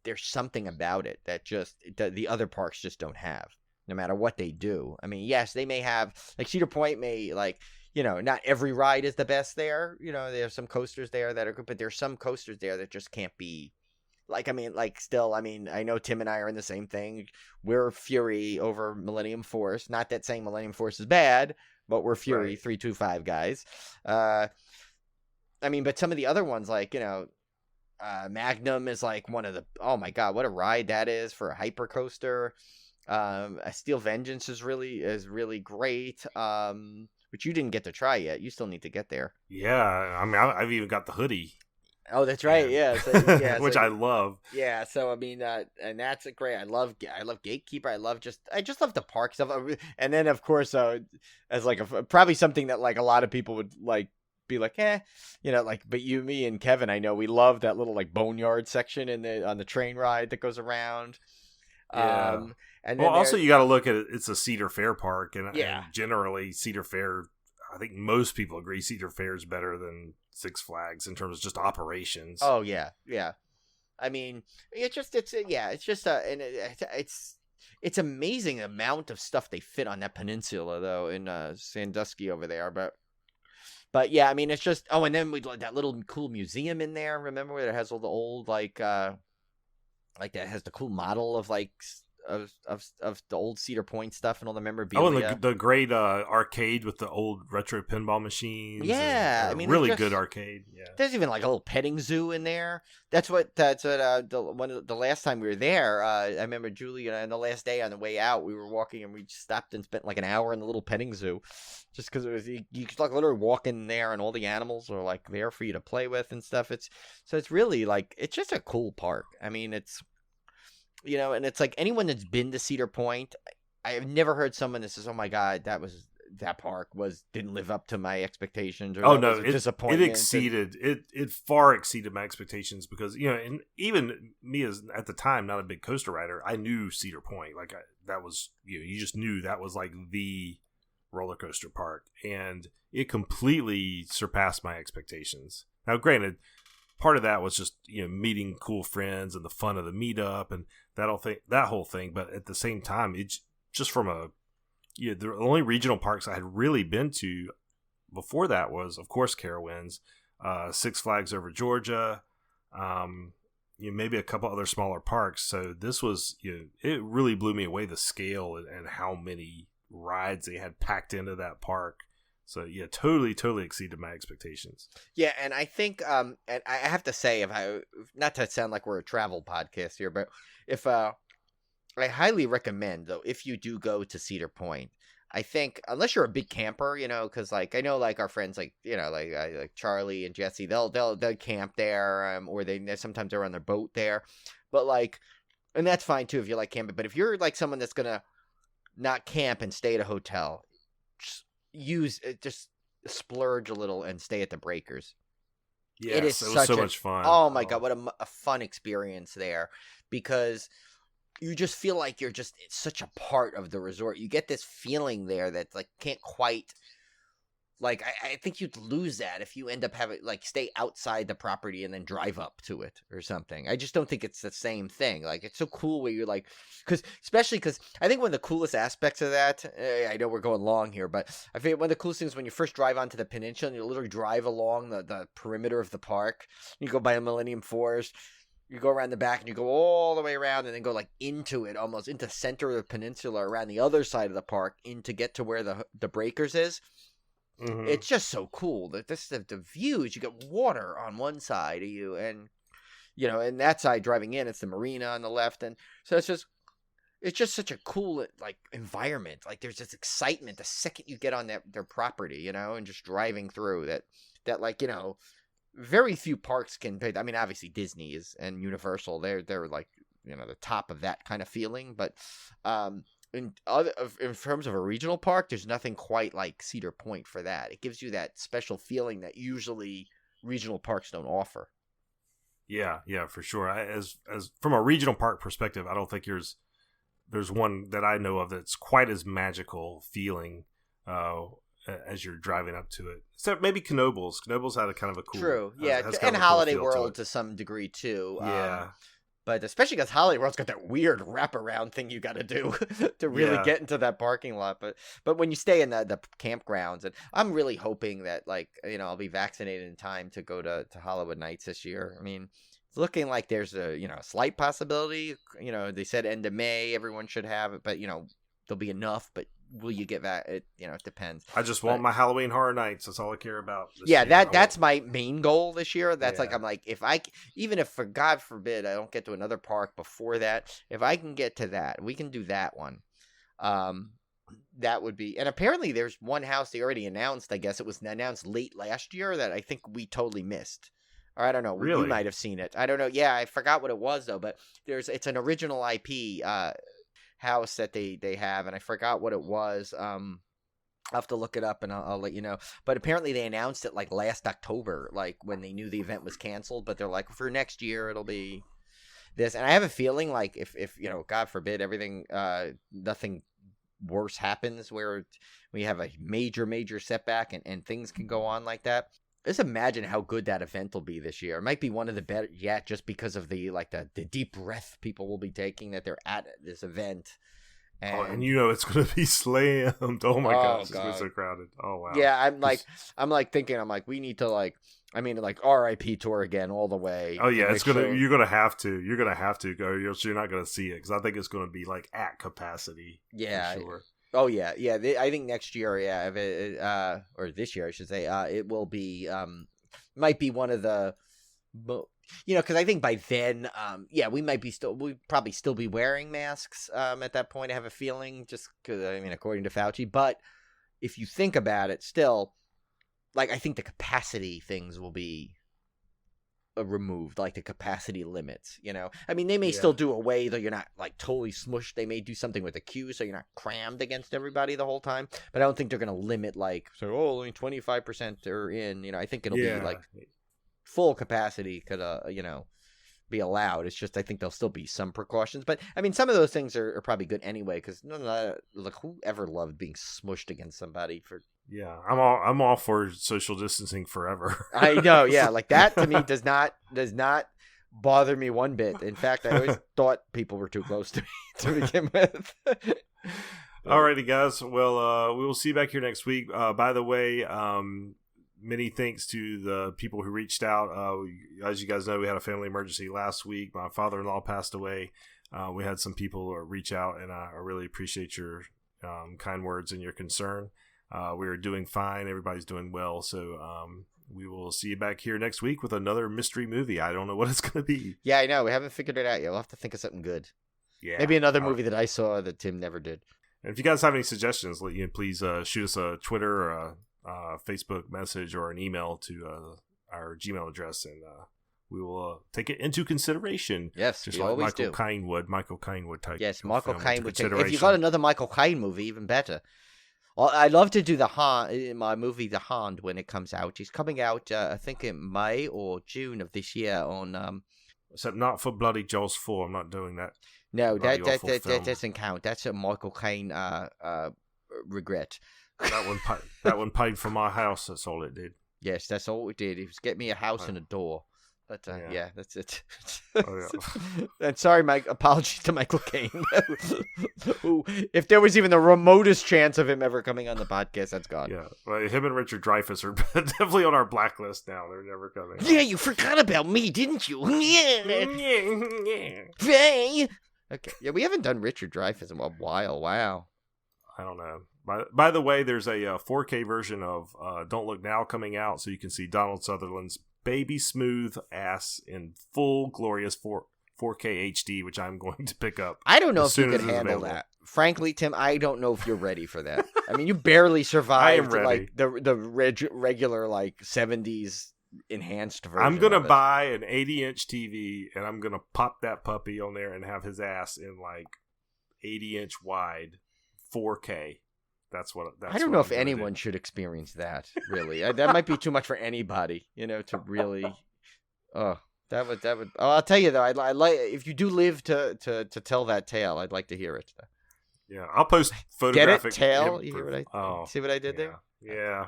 there's something about it that just the other parks just don't have, no matter what they do. I mean, yes, they may have, like, Cedar Point may, like, not every ride is the best there. There's some coasters there that are good, but there's some coasters there that just can't be, like, I mean, like, still, I mean, I know Tim and I are in the same thing. We're Fury over Millennium Force. Not that saying Millennium Force is bad, but we're Fury, right. 325 guys. I mean, but some of the other ones, like, Magnum is like one of the, oh my God, what a ride that is for a hyper coaster. Steel Vengeance is really great. Which you didn't get to try yet. You still need to get there. Yeah, I mean, I've even got the hoodie. Oh, that's right. Yeah, which I love. Yeah, so I mean, and that's great. I love Gatekeeper. I just love the park stuff. And then of course, as like probably something that like a lot of people would like be like, like, but you, me, and Kevin, I know we love that little like boneyard section on the train ride that goes around. Yeah. And well, also you got to look at it. It's a Cedar Fair park, and generally Cedar Fair, I think most people agree Cedar Fair is better than Six Flags in terms of just operations. Oh yeah. I mean, it's amazing amount of stuff they fit on that peninsula though in Sandusky over there, but yeah, I mean, it's just, and then we that little cool museum in there. Remember where it has all the old like that has the cool model of like of the old Cedar Point stuff and all the Oh, memorabilia. and the great arcade with the old retro pinball machines. Yeah, and I mean, really good arcade. Yeah, there's even like a little petting zoo in there. That's what the last time we were there. I remember Julie and the last day on the way out, we were walking and we stopped and spent like an hour in the little petting zoo, just because it was you could like literally walk in there and all the animals are like there for you to play with and stuff. It's really like it's just a cool park. I mean, it's and it's like anyone that's been to Cedar Point, I have never heard someone that says, "Oh my God, that park didn't live up to my expectations." Or oh no, it far exceeded my expectations because and even me as at the time not a big coaster rider, I knew Cedar Point that was you just knew that was like the roller coaster park, and it completely surpassed my expectations. Now, granted, part of that was just meeting cool friends and the fun of the meetup and that whole thing, but at the same time, it's just from the only regional parks I had really been to before that was, of course, Carowinds, Six Flags Over Georgia, maybe a couple other smaller parks. So this was, it really blew me away, the scale and how many rides they had packed into that park. So yeah, totally exceeded my expectations. Yeah, and I think, and I have to say, not to sound like we're a travel podcast here, but I highly recommend, though, if you do go to Cedar Point, I think, unless you're a big camper, because like I know like our friends like like Charlie and Jesse, they'll camp there, or sometimes they're on their boat there, but like, and that's fine too if you like camping. But if you're like someone that's gonna not camp and stay at a hotel, just splurge a little and stay at the Breakers. Yes, it was so much fun. Oh my God, what a fun experience there, because you just feel like it's such a part of the resort. You get this feeling there that like can't quite, like I think you'd lose that if you end up having like stay outside the property and then drive up to it or something. I just don't think it's the same thing. Like it's so cool where you're like, especially because I think one of the coolest aspects of that, I know we're going long here, but I think one of the coolest things when you first drive onto the peninsula and you literally drive along the perimeter of the park, you go by a Millennium Forest. You go around the back and you go all the way around and then go like into it, almost into center of the peninsula around the other side of the park to get to where the Breakers is. Mm-hmm. It's just so cool that the views. You get water on one side of you, and and that side driving in, it's the marina on the left, and so it's just such a cool like environment. Like there's this excitement the second you get on their property, and just driving through that like very few parks can pay. I mean, obviously Disney and Universal, they're like the top of that kind of feeling. But in terms of a regional park, there's nothing quite like Cedar Point for that. It gives you that special feeling that usually regional parks don't offer. Yeah, for sure. As from a regional park perspective, I don't think there's one that I know of that's quite as magical feeling as you're driving up to it. Except maybe Knoebels. Knoebels had a kind of a cool... True, yeah. And Holiday World to some degree, too. Yeah. But especially because Holiday World's got that weird wraparound thing you got to do to really get into that parking lot. But when you stay in the campgrounds, and I'm really hoping that, like, I'll be vaccinated in time to go to Hollywood Nights this year. I mean, it's looking like there's a slight possibility. They said end of May everyone should have it, but, there'll be enough, but will you get that? It depends. I just want my Halloween Horror Nights. That's all I care about. That's my main goal this year. That's like, I'm like, even if for God forbid I don't get to another park before that, if I can get to that, we can do that one. That would be, and apparently there's one house they already announced. I guess it was announced late last year that I think we totally missed. Or I don't know. Really? We might have seen it. I don't know. Yeah, I forgot what it was though, but it's an original IP, house that they have, and I forgot what it was. I'll have to look it up and I'll let you know. But apparently they announced it like last October, like when they knew the event was canceled, but they're like, for next year it'll be this. And I have a feeling like if God forbid everything nothing worse happens where we have a major setback and things can go on like that, just imagine how good that event will be this year. It might be one of the better yet, just because of the deep breath people will be taking that they're at this event. And it's going to be slammed. Oh my gosh, it's going to be so crowded. Oh wow. Yeah, I'm thinking we need to I mean, like R.I.P. tour again all the way. Oh yeah, you're gonna have to go. You're not gonna see it because I think it's gonna be like at capacity. Yeah. For sure. Oh yeah. I think next year, yeah, if it, or this year, I should say, it will be might be one of the, because I think by then, we probably still be wearing masks at that point. I have a feeling, just because according to Fauci, but if you think about it, still. Like, I think the capacity things will be removed, like the capacity limits, I mean, they may still do a way that you're not, like, totally smushed. They may do something with the queue so you're not crammed against everybody the whole time. But I don't think they're going to limit, like, only 25% are in. I think it'll be, like, full capacity could, be allowed. It's just I think there'll still be some precautions. But, I mean, some of those things are probably good anyway because, who ever loved being smushed against somebody for... Yeah, I'm all for social distancing forever. I know, yeah, like that to me does not bother me one bit. In fact, I always thought people were too close to me to begin with. Alrighty, guys. Well, we will see you back here next week. By the way, many thanks to the people who reached out. As you guys know, we had a family emergency last week. My father-in-law passed away. We had some people reach out, and I really appreciate your kind words and your concern. We are doing fine. Everybody's doing well. So we will see you back here next week with another mystery movie. I don't know what it's going to be. Yeah, I know. We haven't figured it out yet. We'll have to think of something good. Yeah, maybe another movie that I saw that Tim never did. And if you guys have any suggestions, please shoot us a Twitter or a Facebook message or an email to our Gmail address, and we will take it into consideration. Yes, just we like always do. Michael Caine would take. Yes, Michael Caine would take. If you got another Michael Caine movie, even better. Well, I'd love to do my movie The Hand when it comes out. It's coming out, I think, in May or June of this year on. Except not for Bloody Jaws 4. I'm not doing that. No, that doesn't count. That's a Michael Caine regret. That one paid for my house. That's all it did. Yes, that's all it did. It was get me a house and a door. But yeah, that's it. Oh, yeah. And sorry, Mike. Apologies to Michael Caine. Who, if there was even the remotest chance of him ever coming on the podcast, that's gone. Yeah, well, him and Richard Dreyfuss are definitely on our blacklist now. They're never coming. Yeah, you forgot about me, didn't you? Yeah. Okay. Yeah, we haven't done Richard Dreyfuss in a while. Wow. I don't know. By the way, there's a 4K version of Don't Look Now coming out, so you can see Donald Sutherland's baby smooth ass in full glorious 4K HD, which I'm going to pick up. I don't know if you could handle that. Frankly, Tim, I don't know if you're ready for that. I mean, you barely survived like the regular like 70s enhanced version. I'm gonna buy an 80-inch TV and I'm gonna pop that puppy on there and have his ass in like 80-inch wide 4K. I don't know if anyone should experience that. Really, that might be too much for anybody. To really. Oh, that would. Oh, I'll tell you though. I like if you do live to tell that tale. I'd like to hear it. Yeah, I'll post photographic. Get it? Tale? You hear what see what I did there? Yeah.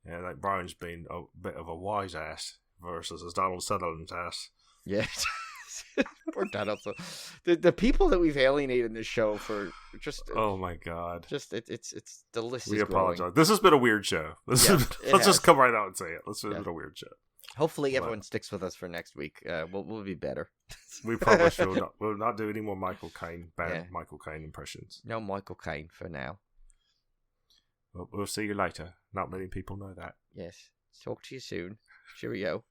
Like Brian's being a bit of a wise ass versus as Donald Sutherland's ass. Yeah. Poor Donald. The people that we've alienated in this show for just oh my god, just it's the list. We is apologize. growing. This has been a weird show. Let's just come right out and say it. This has been a weird show. Hopefully, everyone sticks with us for next week. We'll be better. We probably should. We'll not do any more Michael Caine Michael Caine impressions. No Michael Caine for now. We'll see you later. Not many people know that. Yes. Talk to you soon. Cheerio.